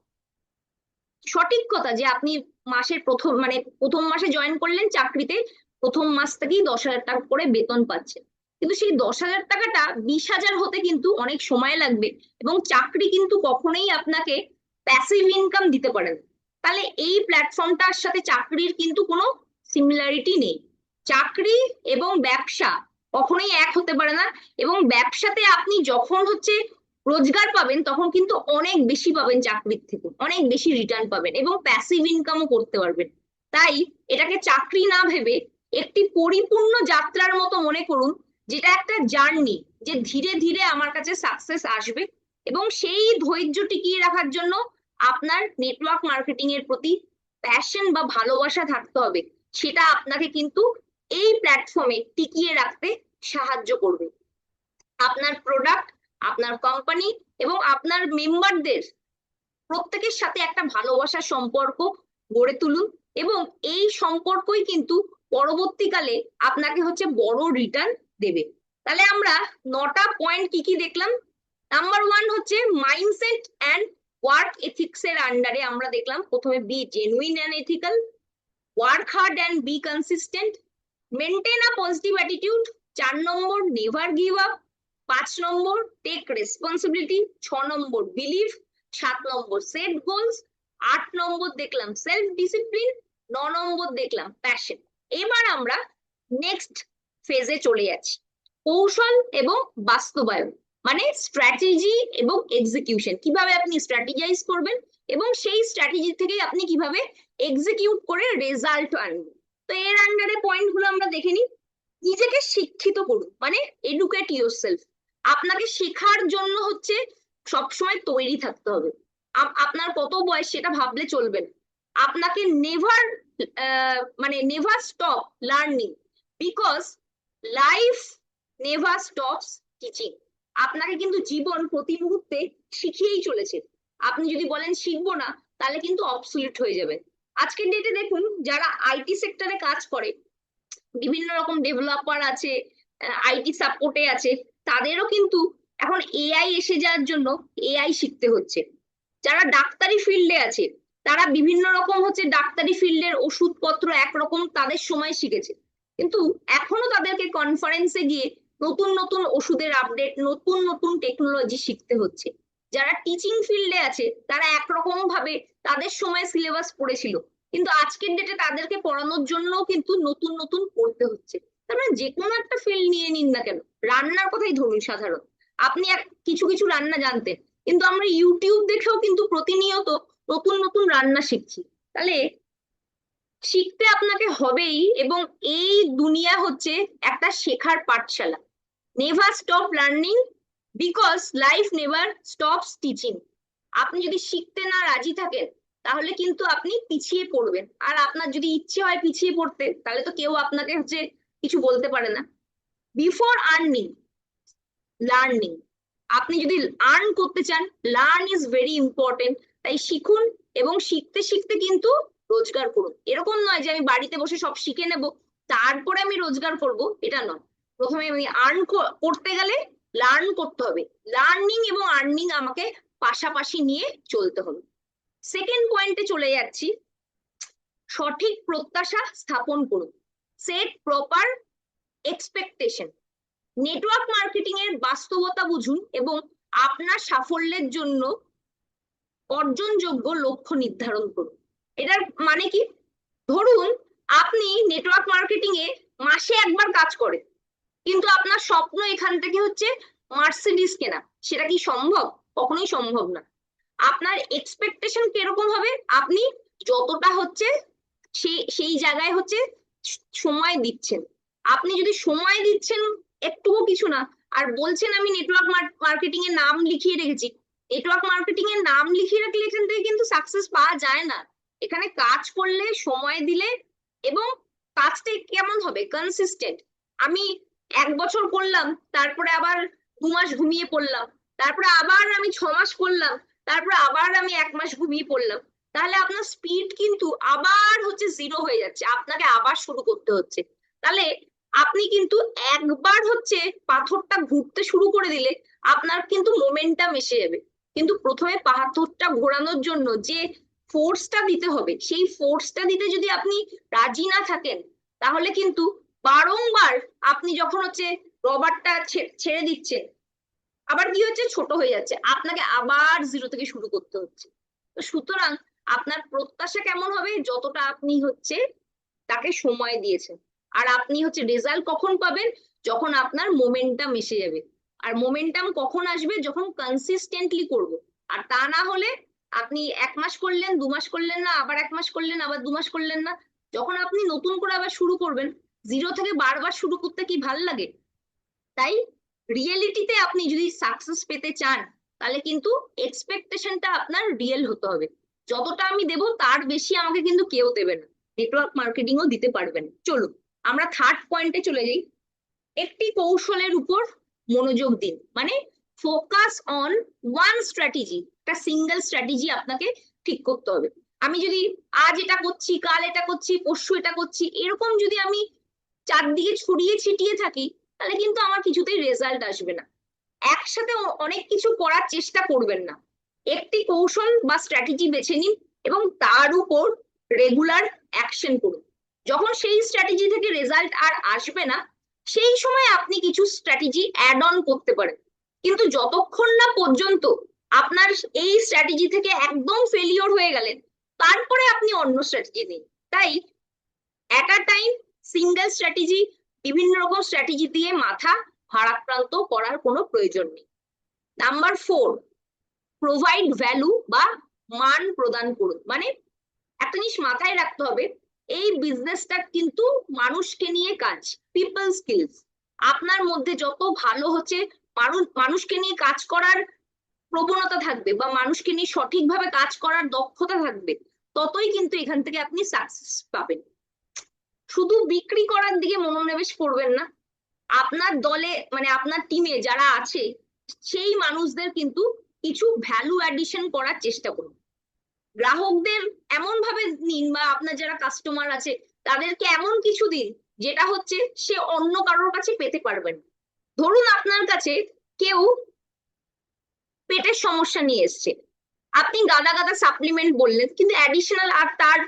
সঠিক কথা যে আপনি মাসের প্রথম মাসে জয়েন করলেন চাকরিতে, প্রথম মাস থেকেই 10,000 টাকা করে বেতন পাচ্ছেন, কিন্তু সেই 10,000 টাকাটা 20,000 হতে কিন্তু অনেক সময় লাগবে, এবং চাকরি কিন্তু কখনোই আপনাকে প্যাসিভ ইনকাম দিতে পারে না। তাহলে এই প্ল্যাটফর্মটার সাথে চাকরির কিন্তু কোনো সিমিলারিটি নেই। চাকরি এবং ব্যবসা কখনোই এক হতে পারে না, এবং ব্যবসাতে আপনি যখন হচ্ছে রোজগার পাবেন, তখন কিন্তু অনেক বেশি পাবেন, চাকরির থেকে অনেক বেশি রিটার্ন পাবেন, এবং প্যাসিভ ইনকামও করতে পারবেন। তাই এটাকে চাকরি না ভেবে একটি পরিপূর্ণ যাত্রার মতো মনে করুন, যেটা একটা জার্নি, যে ধীরে ধীরে আমার কাছে সাকসেস আসবে। এবং সেই ধৈর্য টিকিয়ে রাখার জন্য আপনার নেটওয়ার্ক মার্কেটিং এর প্রতি প্যাশন বা ভালোবাসা থাকতে হবে। সেটা আপনাকে কিন্তু এই প্ল্যাটফর্মে টিকিয়ে রাখতে সাহায্য করবে। আপনার প্রোডাক্ট, আপনার কোম্পানি এবং আপনার মেম্বারদের প্রত্যেকের সাথে একটা ভালোবাসার সম্পর্ক গড়ে তুলুন, এবং এই সম্পর্কই কিন্তু পরবর্তীকালে আপনাকে হচ্ছে বড় রিটার্ন দেবে। তাহলে আমরা 9টা পয়েন্ট কি কি দেখলাম। নাম্বার 1 হচ্ছে মাইন্ডসেট অ্যান্ড ওয়ার্ক এথিক্স এর আন্ডারে আমরা দেখলাম, প্রথমে be genuine and ethical, work hard and be consistent, maintain a positive attitude, 4 number never give up, 5 number take responsibility, 6 number believe, 7 number set goals, 8 number দেখলাম self discipline, 9 নম্বর দেখলাম passion. এবার আমরা next ফেজে চলে যাচ্ছি, কৌশল এবং বাস্তবায়ন, মানে স্ট্র্যাটেজি এবং এক্সিকিউশন। কিভাবে আপনি স্ট্র্যাটেজাইজ করবেন এবং সেই স্ট্র্যাটেজি থেকে আপনি কিভাবে এক্সিকিউট করে রেজাল্ট আনবেন। তো এর আন্ডারে পয়েন্ট গুলো আমরা দেখে নিই। নিজেকে শিক্ষিত করুন, মানে এডুকেট ইউরসেলফ। আপনাকে শেখার জন্য হচ্ছে সবসময় তৈরি থাকতে হবে। আপনার কত বয়স সেটা ভাবলে চলবে না। আপনাকে never never stop learning, because life never stops teaching. আপনাকে কিন্তু জীবন প্রতি মুহূর্তে শিখিয়েই চলেছে। আপনি যদি বলেন শিখবো না, তাহলে কিন্তু অবসলিউট হয়ে যাবে। আজকের ডেটে দেখুন, যারা আইটি সেক্টরে কাজ করে, বিভিন্ন রকম ডেভেলপার আছে, আইটি সাপোর্টে আছে, তাদেরও কিন্তু এখন এআই এসে যাওয়ার জন্য এআই শিখতে হচ্ছে। যারা ডাক্তারি ফিল্ডে আছে, তারা বিভিন্ন রকম হচ্ছে ডাক্তারি ফিল্ডের ওষুধপত্র একরকম তাদের সময় শিখেছে, কিন্তু এখনো তাদেরকে কনফারেন্সে গিয়ে নতুন নতুন ওষুধের আপডেট, নতুন নতুন টেকনোলজি শিখতে হচ্ছে। যারা টিচিং ফিল্ডে আছে, তারা একরকম ভাবে তাদের সময় সিলেবাস পড়েছিল, কিন্তু আজকের ডেটে তাদেরকে পড়ানোর জন্য কিন্তু নতুন নতুন পড়তে হচ্ছে। তার মানে যে কোনো একটা ফিল্ড নিয়ে নিন না কেন, রান্নার কথাই ধরুন, সাধারণ আপনি কিছু কিছু রান্না জানতেন, কিন্তু আমরা ইউটিউব দেখেও কিন্তু প্রতিনিয়ত নতুন নতুন রান্না শিখছি। তাহলে শিখতে আপনাকে হবেই, এবং এই দুনিয়া হচ্ছে একটা শেখার পাঠশালা। Never stop learning, because life never stops teaching. আপনি যদি শিখতে না রাজি থাকেন, তাহলে কিন্তু আপনি পিছিয়ে পড়বেন। আর আপনার যদি ইচ্ছে হয় পিছিয়ে পড়তে, তাহলে তো কেউ আপনাকে হচ্ছে কিছু বলতে পারে না। Before earning, learning. আপনি যদি আর্ন করতে চান, লার্ন ইজ ভেরি ইম্পর্টেন্ট। তাই শিখুন এবং শিখতে শিখতে কিন্তু রোজগার করুন। এরকম নয় যে আমি বাড়িতে বসে সব শিখে নেব তারপরে আমি রোজগার করব, এটা নয়। প্রথমে আমি আর্ন করতে গেলে লার্ন করতে হবে। লার্নিং এবং আর্নিং আমাকে পাশাপাশি নিয়ে চলতে হবে। সেকেন্ড পয়েন্টে চলে যাচ্ছি, সঠিক প্রত্যাশা স্থাপন করুন। Set proper expectation. Network marketing এর বাস্তবতা বুঝুন এবং আপনার সাফল্যের জন্য অর্জনযোগ্য লক্ষ্য নির্ধারণ করুন। এটার মানে কি? ধরুন আপনি নেটওয়ার্ক মার্কেটিং এ মাসে একবার কাজ করেন, কিন্তু আপনার স্বপ্ন এখান থেকে হচ্ছে মার্সিডিজ কেনা। সেটা কি সম্ভব? কখনোই সম্ভব না। আপনার এক্সপেকটেশন কিরকম হবে? আপনি যতটা হচ্ছে সেই জায়গায় হচ্ছে সময় দিচ্ছেন। আপনি যদি সময় দিচ্ছেন একটুও কিছু না, আর বলছেন আমি নেটওয়ার্ক মার্কেটিং এর নাম লিখিয়ে রেখেছি, নেটওয়ার্ক মার্কেটিং এর নাম লিখিয়ে রাখলে এখান থেকে কিন্তু সাকসেস পাওয়া যায় না। এখানে কাজ করলে, সময় দিলে, এবং কাজটা কেমন হবে? কনসিস্টেন্ট। আমি 1 বছর করলাম, তারপরে আবার 2 মাস ঘুমিয়ে পড়লাম, তারপরে আবার আমি 6 মাস করলাম, তারপরে আবার আমি 1 মাস ঘুমিয়ে পড়লাম, তাহলে আপনার স্পিড কিন্তু আবার হচ্ছে জিরো হয়ে যাচ্ছে, আপনাকে আবার শুরু করতে হচ্ছে। তাহলে আপনি কিন্তু একবার হচ্ছে পাথরটা ঘুরতে শুরু করে দিলে আপনার কিন্তু মোমেন্টাম এসে যাবে। কিন্তু প্রথমে পাথরটা ঘোরানোর জন্য যে ফোর্সটা দিতে হবে, সেই ফোর্সটা দিতে যদি আপনি রাজি না থাকেন, তাহলে কিন্তু বারংবার আপনি যখন হচ্ছে রবারটা ছেড়ে দিচ্ছেন, আবার কি হচ্ছে? ছোট হয়ে যাচ্ছে, আপনাকে আবার জিরো থেকে শুরু করতে হচ্ছে। তো সুতরাং আপনার প্রত্যাশা কেমন হবে? যতটা আপনি হচ্ছে তাকে সময় দিয়েছেন। আর আপনি হচ্ছে রেজাল্ট কখন পাবেন? যখন আপনার মোমেন্টাম এসে যাবে। আর মোমেন্টাম কখন আসবে? যখন কনসিস্টেন্টলি করব। আর তা না হলে আপনি 1 মাস করলেন, 2 মাস করলেন না, আবার 1 মাস করলেন, আবার 2 মাস করলেন না, যখন আপনি নতুন করে আবার শুরু করবেন, জিরো থেকে বারবার শুরু করতে কি ভাল লাগে? তাই রিয়েলিটিতে আপনি যদি সাকসেস পেতে চান, তাহলে কিন্তু এক্সপেকটেশনটা আপনার রিয়েল হতে হবে। যতটা আমি দেব তার বেশি আমাকে কিন্তু কেউ দেবে না, নেটওয়ার্ক মার্কেটিংও দিতে পারবে না। চলুন আমরা থার্ড পয়েন্টে চলে যাই। একটি কৌশলের উপর মনোযোগ দিন, মানে ফোকাস অন ওয়ান স্ট্র্যাটেজি। একটা সিঙ্গেল স্ট্র্যাটেজি আপনাকে ঠিক করতে হবে। আমি যদি আজ এটা করছি, কাল এটা করছি, পরশু এটা করছি, এরকম যদি আমি চারদিকে ছড়িয়ে ছিটিয়ে থাকি, তাহলে কিন্তু আমার কিছুতেই রেজাল্ট আসবে না। একসাথে অনেক কিছু করার চেষ্টা করবেন না। একটি কৌশল বা স্ট্র্যাটেজি বেছে নিন এবং তার উপর রেগুলার অ্যাকশন করুন। যখন সেই স্ট্র্যাটেজি থেকে রেজাল্ট আর আসবে না, সেই সময় আপনি কিছু স্ট্র্যাটেজি অ্যাড অন করতে পারেন। কিন্তু যতক্ষণ না পর্যন্ত আপনার এই স্ট্র্যাটেজি থেকে একদম ফেলিওর হয়ে গেলেন, তারপরে আপনি অন্য স্ট্র্যাটেজি নিন। তাই এট আ টাইম সিঙ্গেল স্ট্র্যাটেজি, বিভিন্ন রকম স্ট্র্যাটেজি দিয়ে মাথা ভারাক্রান্ত করার কোনো প্রয়োজন নেই। নাম্বার 4, প্রোভাইড ভ্যালু বা মান প্রদান করুন। মানে একটা জিনিস মাথায় রাখতে হবে, এই বিজনেসটা কিন্তু মানুষকে নিয়ে কাজ, পিপল স্কিলস। আপনার মধ্যে যত ভালো হচ্ছে মানুষকে নিয়ে কাজ করার প্রবণতা থাকবে, বা মানুষকে নিয়ে সঠিকভাবে কাজ করার দক্ষতা থাকবে, ততই কিন্তু এখান থেকে আপনি সাকসেস পাবেন। শুধু বিক্রি করার দিকে মনোনিবেশ করবেন না। আপনার দলে, মানে আপনার টিমে যারা আছে, সেই মানুষদের কিন্তু কিছু ভ্যালু অ্যাডিশন করার চেষ্টা করুন। গ্রাহকদের এমন ভাবে নিন, বা আপনার যারা কাস্টমার আছে তাদেরকে এমন কিছু দিন যেটা হচ্ছে সে অন্য কারোর কাছে পেতে পারবেন। ধরুন আপনার কাছে কেউ পেটের সমস্যা নিয়ে এসছে, আপনি গাদা গাদা সাপ্লিমেন্ট বললেন, কিন্তু অ্যাডিশনাল আর তার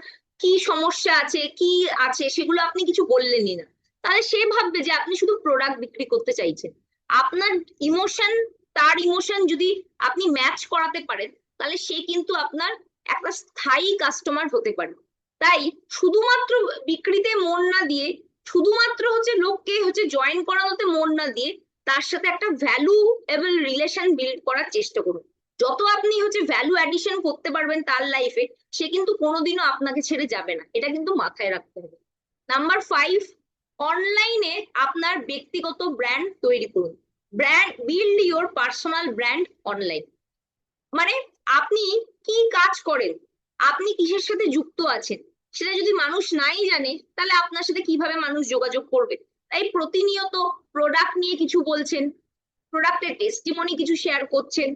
কি সমস্যা আছে, কি আছে, সেগুলো আপনি কিছু বললেনই না। তাহলে সে ভাববে যে আপনি শুধু প্রোডাক্ট বিক্রি করতে চাইছেন। আপনার ইমোশন, তার ইমোশন যদি আপনি ম্যাচ করাতে পারেন, তাহলে সে কিন্তু আপনার একটা স্থায়ী কাস্টমার হতে পারে। তাই শুধুমাত্র বিক্রিতে মন না দিয়ে, শুধুমাত্র হচ্ছে লোককে হচ্ছে জয়েন করাতে মন না দিয়ে, তার সাথে একটা ভ্যালুএবল রিলেশন বিল্ড করার চেষ্টা করুন। যত আপনি হচ্ছে ভ্যালু অ্যাডিশন করতে পারবেন তার লাইফে, সে কিন্তু কোনোদিনও আপনাকে ছেড়ে যাবে না, এটা কিন্তু মাথায় রাখতে হবে। নাম্বার 5, অনলাইনে আপনার ব্যক্তিগত ব্র্যান্ড তৈরি করুন। Build your personal brand online. মানে আপনি কি কাজ করেন, আপনি কিসের সাথে যুক্ত আছেন, সেটা যদি মানুষ নাই জানে, তাহলে আপনার সাথে কিভাবে মানুষ যোগাযোগ করবে? তাই প্রতিনিয়ত প্রোডাক্ট নিয়ে কিছু বলছেন, প্রোডাক্টের টেস্টিমনি কিছু শেয়ার করছেন,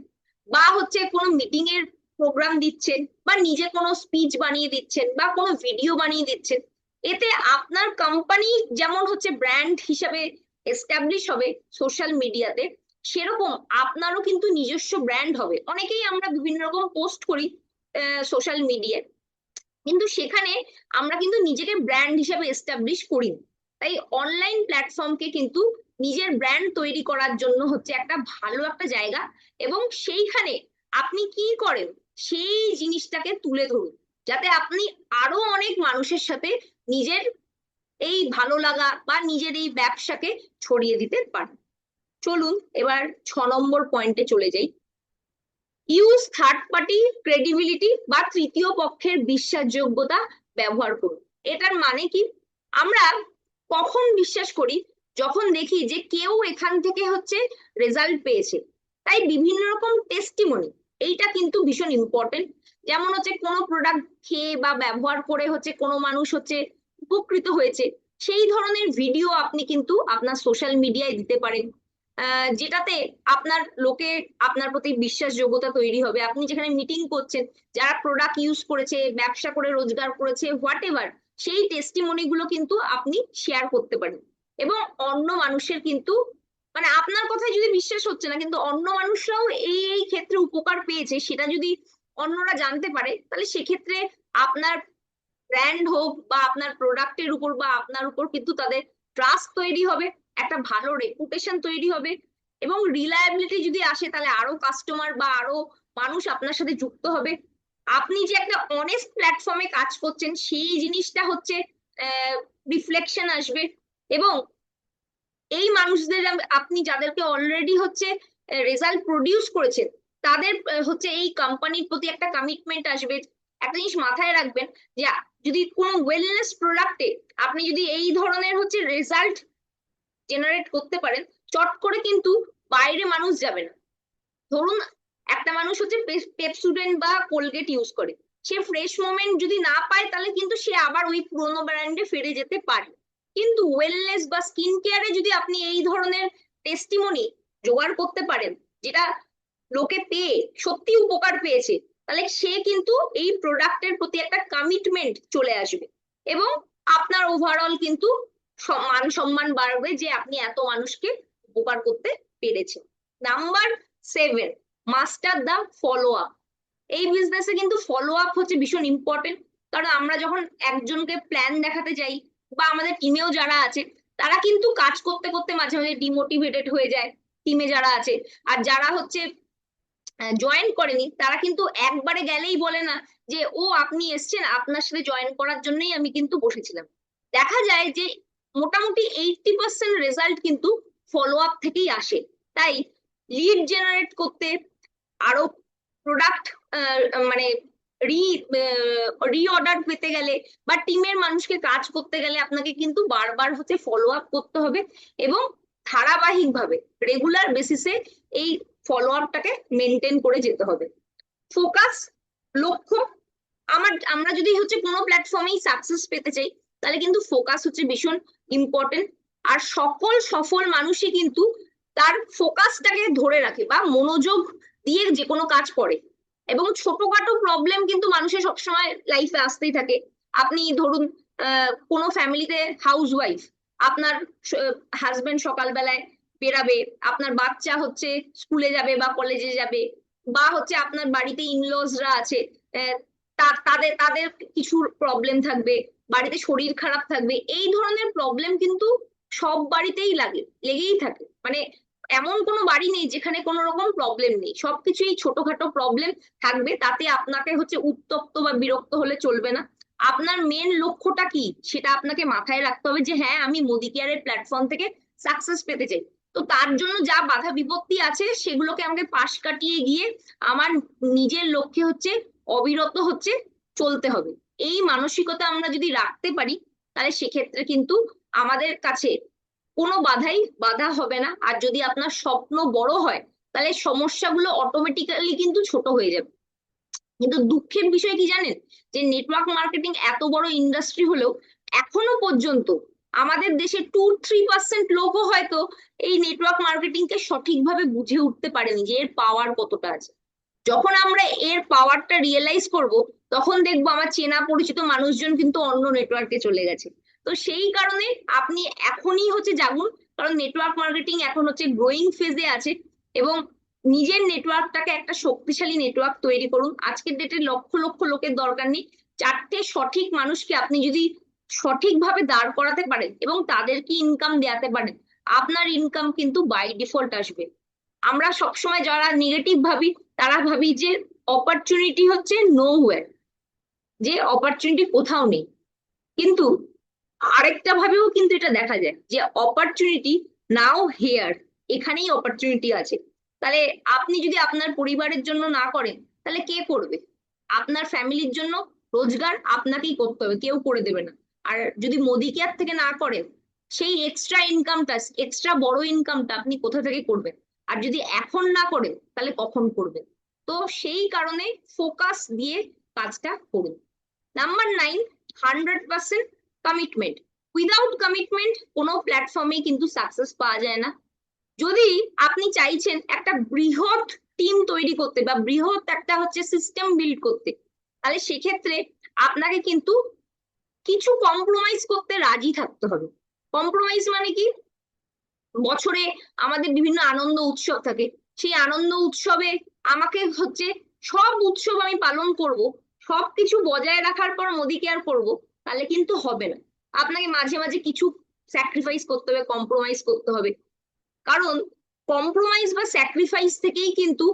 বা হচ্ছে কোনো মিটিং এর প্রোগ্রাম দিচ্ছেন, বা নিজে কোনো স্পিচ বানিয়ে দিচ্ছেন, বা কোনো ভিডিও বানিয়ে দিচ্ছেন, এতে আপনার কোম্পানি যেমন হচ্ছে ব্র্যান্ড হিসাবে এস্টাবলিশ হবে সোশ্যাল মিডিয়াতে, সেরকম আপনারও কিন্তু নিজস্ব ব্র্যান্ড হবে। অনেকেই আমরা বিভিন্ন রকম পোস্ট করি সোশ্যাল মিডিয়ায়, কিন্তু সেখানে আমরা কিন্তু নিজেকে ব্র্যান্ড হিসাবে এস্টাবলিশ করি। তাই অনলাইন প্ল্যাটফর্মকে কিন্তু নিজের ব্র্যান্ড তৈরি করার জন্য হচ্ছে একটা ভালো একটা জায়গা, এবং সেইখানে আপনি কি করেন সেই জিনিসটাকে তুলে ধরুন, যাতে আপনি আরো অনেক মানুষের সাথে নিজের এই ভালো লাগা বা নিজের এই ব্যবসাকে ছড়িয়ে দিতে পারেন। চলুন এবার 6 নম্বর পয়েন্টে চলে যাই। ইউজ থার্ড পার্টি ক্রেডিবিলিটি বা তৃতীয় পক্ষের বিশ্বাসযোগ্যতা ব্যবহার করুন। এটার মানে কি? আমরা কখন বিশ্বাস করি? যখন দেখি যে কেউ এখান থেকে হচ্ছে রেজাল্ট পেয়েছে। তাই বিভিন্ন রকম টেস্টিমনি, এইটা কিন্তু ভীষণ ইম্পর্টেন্ট। যেমন হচ্ছে কোনো প্রোডাক্ট খেয়ে বা ব্যবহার করে হচ্ছে কোনো মানুষ হচ্ছে উপকৃত হয়েছে, সেই ধরনের ভিডিও আপনি কিন্তু আপনার সোশ্যাল মিডিয়ায় দিতে পারেন, যেটাতে আপনার লোকে আপনার প্রতি বিশ্বাসযোগ্যতা তৈরি হবে। আপনি যেখানে মিটিং করছেন, যারা প্রোডাক্ট ইউজ করেছে, ব্যবসা করে রোজগার করেছে, হোয়াট এভার, সেই টেস্টিমনি গুলো কিন্তু আপনি শেয়ার করতে পারেন। এবং অন্য মানুষের কিন্তু মানে আপনার কথায় যদি বিশ্বাস হচ্ছে না, কিন্তু অন্য মানুষরাও এই এই ক্ষেত্রে উপকার পেয়েছে, সেটা যদি অন্যরা জানতে পারে, তাহলে সেক্ষেত্রে আপনার ব্র্যান্ড হোক বা আপনার প্রোডাক্টের উপর বা আপনার উপর কিন্তু তাদের ট্রাস্ট তৈরি হবে, একটা ভালো রেপুটেশন তৈরি হবে, এবং রিলায়েবিলিটি যদি আসে, তাহলে আরো কাস্টমার বা আরো মানুষ আপনার সাথে যুক্ত হবে। আপনি যে একটা অনেস্ট প্ল্যাটফর্মে কাজ করছেন, সেই জিনিসটা হচ্ছে রিফ্লেকশন আসবে। এবং এই মানুষদের আপনি যাদেরকে অলরেডি হচ্ছে রেজাল্ট প্রডিউস করেছেন, তাদের হচ্ছে এই কোম্পানির প্রতি একটা কমিটমেন্ট আসবে। একটা জিনিস মাথায় রাখবেন, যে যদি কোনো ওয়েলনেস প্রোডাক্টে আপনি যদি এই ধরনের হচ্ছে রেজাল্ট জেনারেট করতে পারেন, চট করে কিন্তু বাইরে মানুষ যাবে না। ধরুন একটা মানুষ হচ্ছে পেপসুডেন্ট বা কোলগেট ইউজ করে, সে ফ্রেশ মোমেন্ট যদি না পায়, তাহলে কিন্তু সে আবার ওই পুরোনো ব্র্যান্ডে ফিরে যেতে পারে। কিন্তু ওয়েলনেস বা স্কিন কেয়ারে যদি আপনি এই ধরনের টেস্টিমনি জোগাড় করতে পারেন, যেটা লোকে পেয়ে সত্যি উপকার পেয়েছে, তাহলে সে কিন্তু এই প্রোডাক্টের প্রতি একটা কমিটমেন্ট চলে আসবে, এবং আপনার ওভারঅল কিন্তু মান সম্মান বাড়বে যে আপনি এত মানুষকে উপকার করতে পেরেছেন। নাম্বার 7, মাস্টার দা ফলো আপ। এই বিজনেসে কিন্তু ফলো আপ হচ্ছে ভীষণ ইম্পর্টেন্ট। কারণ আমরা যখন একজনকে প্ল্যান দেখাতে যাই, বা আমাদের টিমেও যারা আছে, তারা কিন্তু কাজ করতে করতে মাঝে মাঝে ডিমোটিভেটেড হয়ে যায়, টিমে যারা আছে। আর যারা হচ্ছে জয়েন করেনি, তারা কিন্তু একবারে গেলেই বলে না যে ও আপনি এসছেন, আপনার সাথে জয়েন করার জন্যই আমি কিন্তু বসেছিলাম। দেখা যায় যে মোটামুটি 80% রেজাল্ট কিন্তু ফলো আপ থেকেই আসে। তাই লিড জেনারেট করতে, আরো প্রোডাক্ট মানে রি রিঅর্ডার পেতে গেলে, বা টিমের মানুষকে কাজ করতে গেলে, আপনাকে কিন্তু বারবার হচ্ছে ফলো আপ করতে হবে, এবং ধারাবাহিক ভাবে রেগুলার বেসিসে এই ফলো আপটাকে মেনটেন করে যেতে হবে। ফোকাস, লক্ষ্য। আমরা যদি হচ্ছে কোনো প্ল্যাটফর্মেই সাকসেস পেতে চাই, তাহলে কিন্তু ফোকাস হচ্ছে ভীষণ ইম্পর্টেন্ট। আর সকল সফল মানুষই কিন্তু তার ফোকাসটাকে ধরে রাখে বা মনোযোগ দিয়ে যে কোনো কাজ করে। এবং ছোটখাটো প্রবলেম কিন্তু মানুষের সবসময় লাইফে আসতেই থাকে। আপনি ধরুন কোনো ফ্যামিলিতে হাউস ওয়াইফ, আপনার হাজবেন্ড সকালবেলায় বেরাবে, আপনার বাচ্চা হচ্ছে স্কুলে যাবে বা কলেজে যাবে, বা হচ্ছে আপনার বাড়িতে ইনলজরা আছে, তাদের তাদের কিছু প্রবলেম থাকবে, বাড়িতে শরীর খারাপ থাকবে। এই ধরনের প্রবলেম কিন্তু সব বাড়িতেই লেগেই থাকে। মানে এমন কোনো বাড়ি নেই যেখানে কোনো রকম প্রবলেম নেই, সবকিছুই ছোটখাটো প্রবলেম থাকবে। তাতে আপনাকে হচ্ছে উত্তপ্ত বা বিরক্ত হলে চলবে না। আপনার মেন লক্ষ্যটা কি, সেটা আপনাকে মাথায় রাখতে হবে, যে হ্যাঁ আমি মোদি কেয়ারের প্ল্যাটফর্ম থেকে সাকসেস পেতে চাই। তো তার জন্য যা বাধা বিপত্তি আছে, সেগুলোকে আমাকে পাশ কাটিয়ে গিয়ে আমার নিজের লক্ষ্যে হচ্ছে অবিরত হচ্ছে চলতে হবে। এই মানসিকতা আমরা যদি রাখতে পারি, তাহলে সেক্ষেত্রে কিন্তু আমাদের কাছে কোনো বাধা হবে না। আর যদি আপনার স্বপ্ন বড় হয়, তাহলে সমস্যাগুলো অটোমেটিক্যালি কিন্তু ছোট হয়ে যাবে। কিন্তু দুঃখের বিষয় কি জানেন, যে নেটওয়ার্ক মার্কেটিং এত বড় ইন্ডাস্ট্রি হলেও এখনো পর্যন্ত আমাদের দেশে 2-3% লোকও হয়তো এই নেটওয়ার্ক মার্কেটিং কে সঠিকভাবে বুঝে উঠতে পারেনি যে এর পাওয়ার কতটা আছে। যখন আমরা এর পাওয়ারটা রিয়েলাইজ করব, তখন দেখবো আমার চেনা পরিচিত মানুষজন কিন্তু অন্য নেটওয়ার্কে চলে গেছে। তো সেই কারণে আপনি এখনই হচ্ছে জাগুন, কারণ নেটওয়ার্ক মার্কেটিং এখন হচ্ছে গ্রোয়িং ফেজে আছে। এবং নিজের নেটওয়ার্কটাকে একটা শক্তিশালী নেটওয়ার্ক তৈরি করুন। আজকের ডেটে লক্ষ লক্ষ লোকের দরকার নেই, চারটে সঠিক মানুষকে আপনি যদি সঠিকভাবে দাঁড় করাতে পারেন এবং তাদেরকে ইনকাম দেওয়াতে পারেন, আপনার ইনকাম কিন্তু বাই ডিফল্ট আসবে। আমরা সবসময় যারা নেগেটিভ ভাবি, তারা ভাবি যে অপরচুনিটি হচ্ছে নো ওয়ে, যে অপরচুনিটি কোথাও নেই। কিন্তু আরেকটা ভাবেও কিন্তু এটা দেখা যায় যে অপরচুনিটি নাও হেয়ার, এখানেই অপরচুনিটি আছে। তাহলে আপনি যদি আপনার পরিবারের জন্য না করেন, তাহলে কে করবে? আপনার ফ্যামিলির জন্য রোজগার আপনাকেই করতে হবে, কেউ করে দেবে না। আর যদি মোদি কেয়ার থেকে না করেন, সেই এক্সট্রা ইনকামটা, এক্সট্রা বড় ইনকামটা আপনি কোথা থেকে করবেন? আর যদি এখন না করেন, তাহলে কখন করবেন? তো সেই কারণে ফোকাস দিয়ে কাজটা করুন। Number 9, 100% commitment. উইদাউট কমিটমেন্ট কোনো প্ল্যাটফর্মে কিন্তু সাকসেস পাওয়া যায় না। যদি আপনি চাইছেন একটা বৃহৎ টিম তৈরি করতে বা বৃহৎ একটা হচ্ছে সিস্টেম বিল্ড করতে, তাহলে সেক্ষেত্রে আপনাকে কিন্তু কিছু কম্প্রোমাইজ করতে রাজি থাকতে হবে। কম্প্রোমাইজ মানে কি? বছরে আমাদের বিভিন্ন আনন্দ উৎসব থাকে, সেই আনন্দ উৎসবে আমাকে হচ্ছে সব উৎসব আমি পালন করব, সবকিছু বজায় রাখার পর মোদি কেয়ার করব, তাহলে কিন্তু হবে না। আপনাকে মাঝে মাঝে কিছু স্যাক্রিফাইস করতে হবে, কম্প্রোমাইজ করতে হবে। কারণ কম্প্রোমাইজ বা স্যাক্রিফাইস থেকেই কিন্তু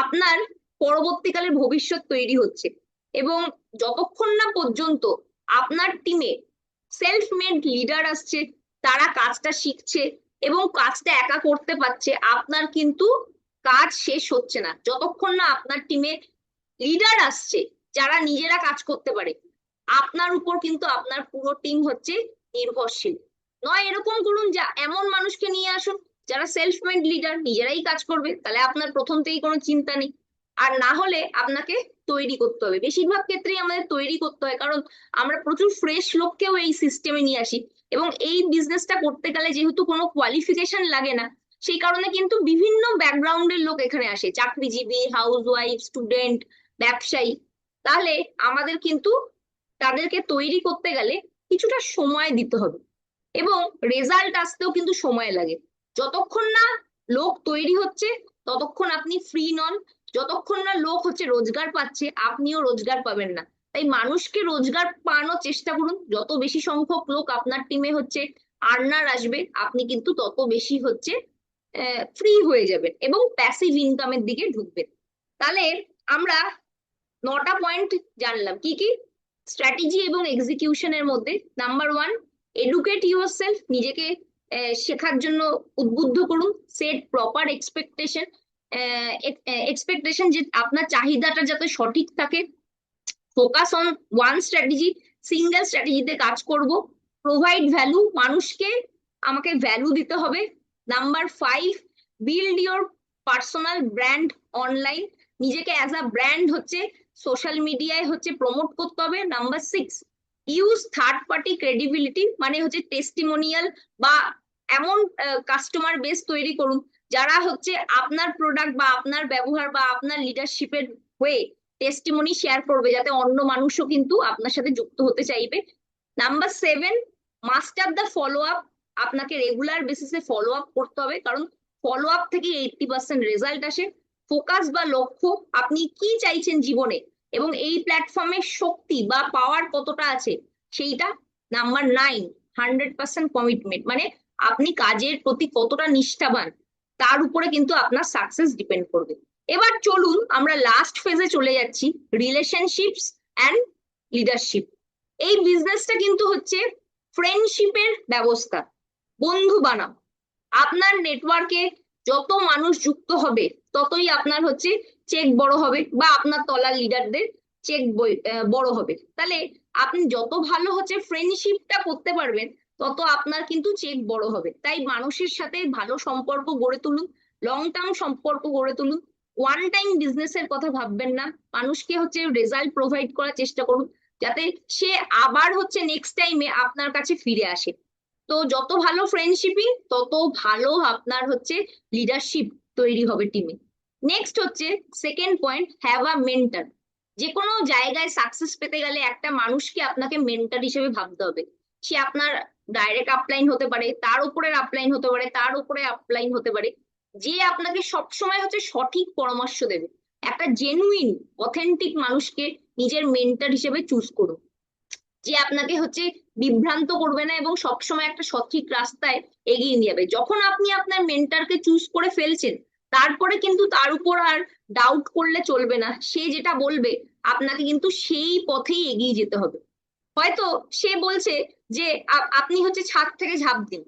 আপনার পরবর্তীকালে ভবিষ্যৎ তৈরি হচ্ছে। এবং যতক্ষণ না পর্যন্ত আপনার টিমে সেলফ মেড লিডার আসছে, তারা কাজটা শিখছে এবং কাজটা একা করতে পারছে, আপনার কিন্তু কাজ শেষ হচ্ছে না। যতক্ষণ না আপনার টিমে লিডার আসছে যারা নিজেরা কাজ করতে পারে, আপনার উপর কিন্তু আপনার পুরো টিম হচ্ছে নির্ভরশীল। নয় এরকম করুন, যা এমন মানুষকে নিয়ে আসুন যারা সেলফ মেড লিডার, নিজেরাই কাজ করবে, তাহলে আপনার প্রথম থেকেই কোনো চিন্তা নেই। আর না হলে আপনাকে তৈরি করতে হবে, বেশিরভাগ ক্ষেত্রেই আমাদের তৈরি করতে হয়, কারণ আমরা প্রচুর ফ্রেশ লোককেও এই সিস্টেমে নিয়ে আসি। এবং এই বিজনেসটা করতে গেলে যেহেতু কোনো কোয়ালিফিকেশন লাগে না, সেই কারণে কিন্তু বিভিন্ন ব্যাকগ্রাউন্ডের লোক এখানে আসে, চাকরিজীবী, হাউস ওয়াইফ, স্টুডেন্ট, ব্যবসায়ী। তাহলে আমাদের কিন্তু তাদেরকে তৈরি করতে গেলে কিছুটা সময় দিতে হবে এবং রেজাল্ট আসতেও কিন্তু সময় লাগে। যতক্ষণ না লোক তৈরি হচ্ছে, ততক্ষণ আপনি ফ্রি নন। যতক্ষণ না লোক হচ্ছে রোজগার পাচ্ছে, আপনিও রোজগার পাবেন না। তাই মানুষকে রোজগার পাওয়ানোর চেষ্টা করুন। যত বেশি সংখ্যক লোক আপনার টিমে হচ্ছে আর্নার আসবে, আপনি কিন্তু তত বেশি হচ্ছে ফ্রি হয়ে যাবেন এবং প্যাসিভ ইনকামের দিকে ঢুকবেন। তাহলে আমরা 9টা পয়েন্ট জানলাম। কি কি? স্ট্র্যাটেজি এবং এক্সিকিউশনের মধ্যে নাম্বার 1, এডুকেট ইউর সেলফ, নিজেকে শেখার জন্য উদ্বুদ্ধ করুন। সেট প্রপার এক্সপেকটেশন, এক্সপেকটেশন যে আপনার চাহিদাটা যাতে সঠিক থাকে। Focus on one strategy, single স্ট্র্যাটেজিতে কাজ করব। প্রোভাইড ভ্যালু, মানুষকে আমাকে ভ্যালু দিতে হবে। Number 5, build your personal brand online, নিজেকে অ্যাজ আ ব্র্যান্ড হচ্ছে সোশ্যাল মিডিয়ায় হচ্ছে প্রমোট করতে হবে। Number 6, use third party credibility, মানে হচ্ছে টেস্টিমোনিয়াল বা এমন কাস্টমার বেস তৈরি করুন যারা হচ্ছে আপনার প্রোডাক্ট বা আপনার ব্যবহার বা আপনার লিডারশিপের হয়ে টেস্টিমনি শেয়ার করবে, যাতে অন্য মানুষও কিন্তু আপনার সাথে যুক্ত হতে চাইবে। Number 7, master the follow up, আপনাকে রেগুলার বেসিসে ফলো আপ করতে হবে, কারণ ফলো আপ থেকে 80% রেজাল্ট আসে। ফোকাস বা লক্ষ্য, আপনি কি চাইছেন জীবনে এবং এই প্ল্যাটফর্মের শক্তি বা পাওয়ার কতটা আছে সেইটা। নাম্বার 9, 100% কমিটমেন্ট, মানে আপনি কাজের প্রতি কতটা নিষ্ঠাবান, তার উপরে কিন্তু আপনার সাকসেস ডিপেন্ড করবে। এবার চলুন আমরা লাস্ট ফেজে চলে যাচ্ছি, রিলেশনশিপস অ্যান্ড লিডারশিপ। এই বিজনেসটা কিন্তু হচ্ছে ফ্রেন্ডশিপের ব্যবস্থা। বন্ধু বানাও। আপনার নেটওয়ার্কে যত মানুষ যুক্ত হবে, ততই আপনার হচ্ছে চেক বড় হবে বা আপনার তলার লিডারদের চেক বড় হবে। তাহলে আপনি যত ভালো হচ্ছে ফ্রেন্ডশিপটা করতে পারবেন, তত আপনার কিন্তু চেক বড় হবে। তাই মানুষের সাথে ভালো সম্পর্ক গড়ে তুলুন, লং টার্ম সম্পর্ক গড়ে তুলুন। ওয়ান টাইম বিজনেসের কথা ভাববেন না, মানুষকে হচ্ছে রেজাল্ট প্রোভাইড করার চেষ্টা করুন, যাতে সে আবার হচ্ছে নেক্সট টাইমে আপনার কাছে ফিরে আসে। তো যত ভালো ফ্রেন্ডশিপই তত ভালো আপনার হচ্ছে লিডারশিপ তৈরি হবে টিমে। নেক্সট হচ্ছে second point, have a mentor. যে কোনো জায়গায় সাকসেস পেতে গেলে একটা মানুষকে আপনাকে মেন্টর হিসেবে ভাবতে হবে। সে আপনার ডাইরেক্ট আপলাইন হতে পারে, তার উপরের আপলাইন হতে পারে, তার উপরে আপলাইন হতে পারে, যে আপনাকে সবসময় হচ্ছে সঠিক পরামর্শ দেবে। একটা জেনুইন অথেন্টিক মানুষকে নিজের মেন্টর হিসেবে চুজ করুন, যে আপনাকে হচ্ছে বিভ্রান্ত করবে না এবং সবসময় একটা সঠিক রাস্তায় এগিয়ে নিয়ে যাবে। যখন আপনি আপনার মেন্টারকে চুজ করে ফেলছেন, তারপরে কিন্তু তার উপর আর ডাউট করলে চলবে না। সে যেটা বলবে আপনাকে কিন্তু সেই পথেই এগিয়ে যেতে হবে। হয়তো সে বলছে যে আপনি হচ্ছে ছাদ থেকে ঝাঁপ দিন,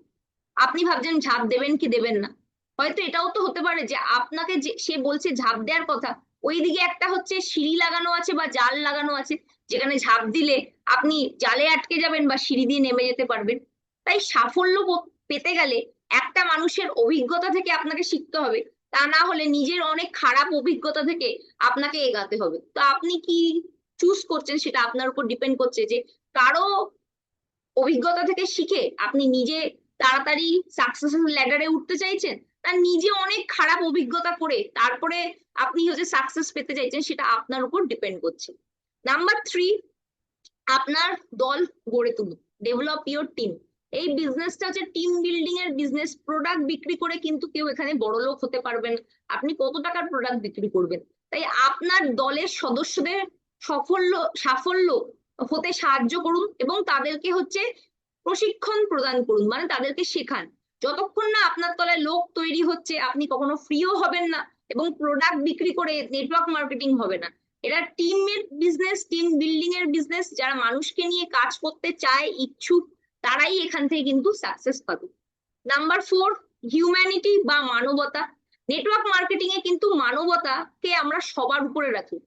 আপনি ভাবছেন ঝাঁপ দেবেন কি দেবেন না। হয়তো এটাও তো হতে পারে যে আপনাকে যে সে বলছে ঝাঁপ দেওয়ার কথা, ওইদিকে একটা হচ্ছে সিঁড়ি লাগানো আছে বা জাল লাগানো আছে, যেখানে ঝাঁপ দিলে আপনি জালে আটকে যাবেন বা সিঁড়ি দিয়ে নেমে যেতে পারবেন। তাই সাফল্য পেতে গেলে একটা মানুষের অভিজ্ঞতা থেকে আপনাকে শিখতে হবে, তা না হলে নিজের অনেক খারাপ অভিজ্ঞতা থেকে আপনাকে এগাতে হবে। তো আপনি কি চুজ করছেন সেটা আপনার উপর ডিপেন্ড করছে, যে কারো অভিজ্ঞতা থেকে শিখে আপনি নিজে তাড়াতাড়ি সাকসেসের ল্যাডারে উঠতে চাইছেন, তার নিজে অনেক খারাপ অভিজ্ঞতা করে তারপরে আপনি হচ্ছে সাকসেস পেতে চাইছেন, সেটা আপনার উপর ডিপেন্ড করছে। নাম্বার থ্রি, আপনার দল গড়ে তুলুন, ডেভেলপ ইউর টিম। এই বিজনেসটা হচ্ছে টিম বিল্ডিং এর বিজনেস। প্রোডাক্ট বিক্রি করে কিন্তু কেউ এখানে বড় লোক হতে পারবে না। আপনি কত টাকার প্রোডাক্ট বিক্রি করবেন? তাই আপনার দলের সদস্যদের সাফল্য সাফল্য হতে সাহায্য করুন এবং তাদেরকে হচ্ছে প্রশিক্ষণ প্রদান করুন, মানে তাদেরকে শেখান। যতক্ষণ না আপনার তলায় লোক তৈরি হচ্ছে আপনি কখনো ফ্রিও হবেন না এবং প্রোডাক্ট বিক্রি করে নেটওয়ার্ক মার্কেটিং হবে না। এটা টিমের বিজনেস, টিম বিল্ডিং এর বিজনেস। যারা মানুষকে নিয়ে কাজ করতে চায়, ইচ্ছুক, তারাই এখান থেকে কিন্তু সাকসেস পাবে। নাম্বার ফোর, হিউম্যানিটি বা মানবতা। নেটওয়ার্ক মার্কেটিং এ কিন্তু মানবতাকে আমরা সবার উপরে রাখি।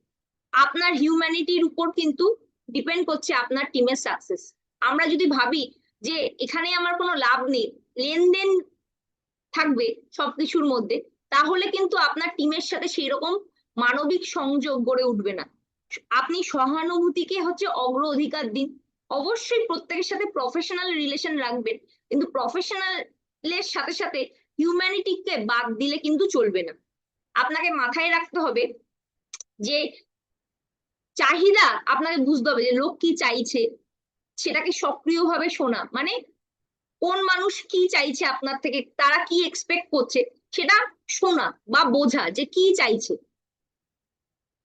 আপনার হিউম্যানিটির উপর কিন্তু ডিপেন্ড করছে আপনার টিমের সাকসেস। আমরা যদি ভাবি যে এখানে আমার কোনো লাভ নেই, লেনদেন থাকবে সবকিছুর মধ্যে, তাহলে কিন্তু আপনার টিমের সাথে সেই রকম মানবিক সংযোগ গড়ে উঠবে না। আপনি সহানুভূতিকে হচ্ছে অগ্রাধিকার দিন। অবশ্যই প্রত্যেকের সাথে প্রফেশনাল রিলেশন রাখবেন, কিন্তু প্রফেশনালের সাথে সাথে হিউম্যানিটিকে বাদ দিলে কিন্তু চলবে না। আপনাকে মাথায় রাখতে হবে যে চাহিদা আপনাকে বুঝতে হবে যে লোক কি চাইছে, সেটাকে সক্রিয়ভাবে শোনা, মানে কোন মানুষ কি চাইছে আপনার থেকে, তারা কি এক্সপেক্ট করছে, সেটা শোনা বা বোঝা যে কি চাইছে।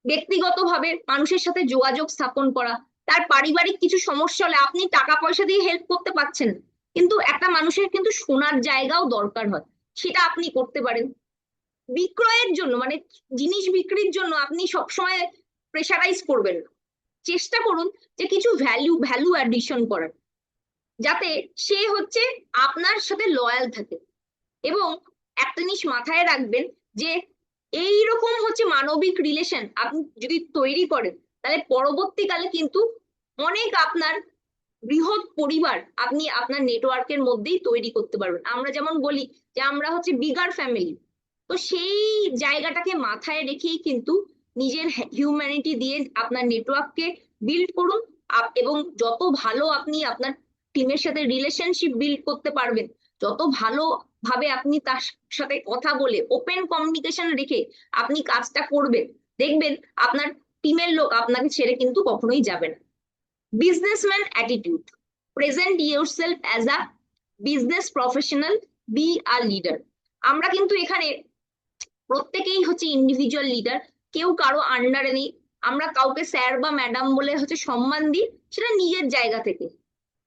ব্যক্তিগতভাবে মানুষের সাথে যোগাযোগ স্থাপন করা। তার পারিবারিক কিছু সমস্যা হলে আপনি টাকা পয়সা দিয়ে হেল্প করতে পারছেন না, কিন্তু একটা মানুষের কিন্তু শোনার জায়গাও দরকার হয়, সেটা আপনি করতে পারেন। বিক্রয়ের জন্য, মানে জিনিস বিক্রির জন্য আপনি সবসময় প্রেশারাইজ করবেন না। চেষ্টা করুন যে কিছু ভ্যালু ভ্যালু অ্যাডিশন করার, যাতে সে হচ্ছে আপনার সাথে লয়াল থাকে। এবং একটা জিনিস মাথায় রাখবেন যে এই রকম হচ্ছে মানবিক রিলেশন আপনি যদি তৈরি করেন, তাহলে পরবর্তীকালে কিন্তু অনেক আপনার বৃহৎ পরিবার আপনি আপনার নেটওয়ার্কের মধ্যেই তৈরি করতে পারবেন। আমরা যেমন বলি যে আমরা হচ্ছে বিগার ফ্যামিলি, তো সেই জায়গাটাকে মাথায় রেখেই কিন্তু নিজের হিউম্যানিটি দিয়ে আপনার নেটওয়ার্ককে বিল্ড করুন। এবং যত ভালো আপনি আপনার টিমের সাথে রিলেশনশিপ বিল্ড করতে পারবেন, যত ভালো ভাবে আপনি তার সাথে কথা বলে ওপেন কমিউনিকেশন রেখে আপনি কাজটা করবেন, দেখবেন আপনার টিমের লোক আপনাকে ছেড়ে কিন্তু কখনোই যাবে না। Businessman attitude, present yourself as a business professional, be a leader. আমরা কিন্তু এখানে প্রত্যেকেই হচ্ছে ইন্ডিভিজুয়াল লিডার, কেউ কারো আন্ডারে নেই। আমরা কাউকে স্যার বা ম্যাডাম বলে হচ্ছে সম্মান দিই, সেটা নিজের জায়গা থেকে।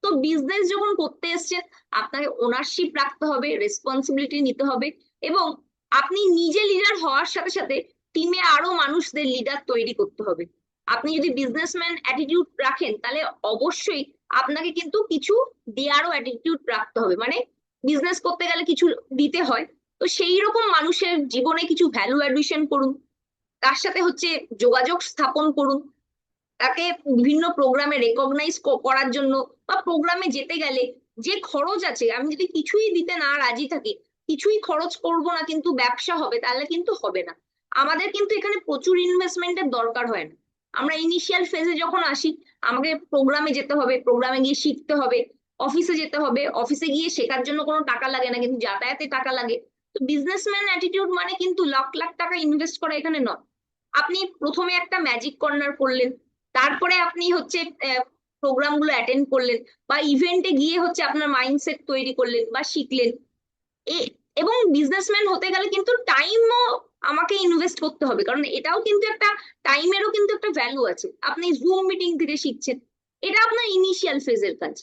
তো বিজনেস যখন করতে এসছেন, আপনাকে ওনারশিপ রাখতে হবে, রেসপন্সিবিলিটি নিতে হবে এবং আপনি নিজে লিডার হওয়ার সাথে সাথে টিমে আরো মানুষদের লিডার তৈরি করতে হবে। আপনি যদি বিজনেসম্যান অ্যাটিটিউড রাখেন, তাহলে অবশ্যই আপনাকে কিন্তু কিছু দেয়ারও অ্যাটিটিউড রাখতে হবে, মানে বিজনেস করতে গেলে কিছু দিতে হয়। তো সেই রকম মানুষের জীবনে কিছু ভ্যালু অ্যাডিশন করুন, তার সাথে হচ্ছে যোগাযোগ স্থাপন করুন, তাকে বিভিন্ন প্রোগ্রামে রেকগনাইজ করার জন্য বা প্রোগ্রামে যেতে গেলে যে খরচ আছে, আমি যদি কিছুই দিতে না রাজি থাকি, কিছুই খরচ করব না কিন্তু ব্যবসা হবে, তাহলে কিন্তু হবে না। আমাদের কিন্তু এখানে প্রচুর ইনভেস্টমেন্টের দরকার হয় না। আমরা ইনিশিয়াল ফেজে যখন আসি, আমাকে প্রোগ্রামে যেতে হবে, প্রোগ্রামে গিয়ে শিখতে হবে, অফিসে যেতে হবে, অফিসে গিয়ে শেখার জন্য কোনো টাকা লাগে না, কিন্তু যাতায়াতে টাকা লাগে। তো বিজনেসম্যান অ্যাটিটিউড মানে কিন্তু লাখ লাখ টাকা ইনভেস্ট করা এখানে নয়। আপনি প্রথমে একটা ম্যাজিক কর্নার করলেন, তারপরে আপনি হচ্ছে প্রোগ্রাম গুলো অ্যাটেন্ড করলেন, বা ইভেন্টে গিয়ে হচ্ছে আপনার মাইন্ডসেট তৈরি করলেন বা শিখলেন। এবং বিজনেসম্যান হতে গেলে কিন্তু টাইমও আমাকে ইনভেস্ট করতে হবে, কারণ এটাও কিন্তু একটা টাইমেরও কিন্তু একটা ভ্যালু আছে। আপনি জুম মিটিং থেকে শিখছেন, এটা আপনার ইনিশিয়াল ফেজের কাজ।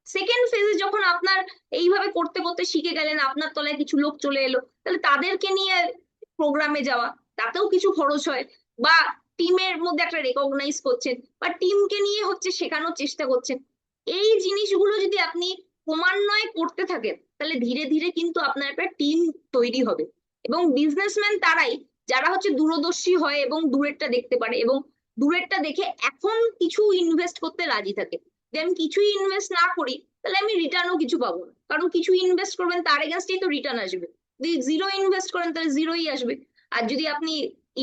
সেকেন্ড ফেজে যখন আপনার এইভাবে করতে করতে শিখে গেলেন, আপনার তলায় কিছু লোক চলে এলো, তাহলে তাদেরকে নিয়ে প্রোগ্রামে যাওয়া, তাতেও কিছু খরচ হয়। বা টিমের মধ্যে একটা রেকগনাইজ করছেন, বা টিমকে নিয়ে হচ্ছে শেখানোর চেষ্টা করছেন। এই জিনিসগুলো যদি আপনি ক্রমান্বয়ে করতে থাকেন, তাহলে ধীরে ধীরে কিন্তু আপনার একটা টিম তৈরি হবে। এবং বিজনেসম্যান তারাই যারা হচ্ছে দূরদর্শী হয় এবং দূরেরটা দেখতে পারে, এবং দূরেরটা দেখে এখন কিছু ইনভেস্ট করতে রাজি থাকে। যে আমি কিছুই ইনভেস্ট না করি, তাহলে আমি রিটার্নও কিছু পাবো না, কারণ কিছু ইনভেস্ট করবেন তার এগেনস্টেই তো রিটার্ন আসবে। যদি জিরো ইনভেস্ট করেন তাহলে জিরোই আসবে। আর যদি আপনি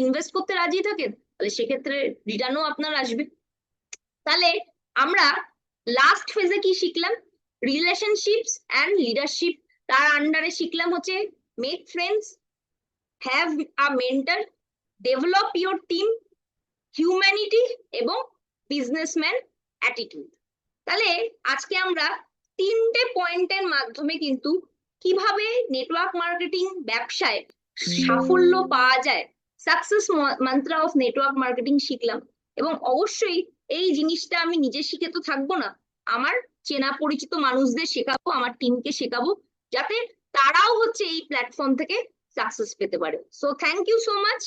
ইনভেস্ট করতে রাজি থাকেন, তাহলে সেক্ষেত্রে রিটার্নও আপনার আসবে। তাহলে আমরা লাস্ট ফেজে কি শিখলাম? Relationships and leadership. তার আন্ডারে শিখলাম হচ্ছে make friends, have a mentor, develop your team, humanity এবং বিজনেসম্যান অ্যাটিটিউড। তাহলে আজকে আমরা তিনটে পয়েন্টের মাধ্যমে কিন্তু কিভাবে নেটওয়ার্ক মার্কেটিং ব্যবসায় সাফল্য পাওয়া যায়, success mantra of network marketing শিখলাম। এবং অবশ্যই এই জিনিসটা আমি নিজে শিখে তো থাকবো না, আমার চেনা পরিচিত মানুষদের শেখাবো, আমার টিমকে শেখাবো, যাতে তারাও হচ্ছে এই প্ল্যাটফর্ম থেকে সাকসেস পেতে পারে। So thank you so much.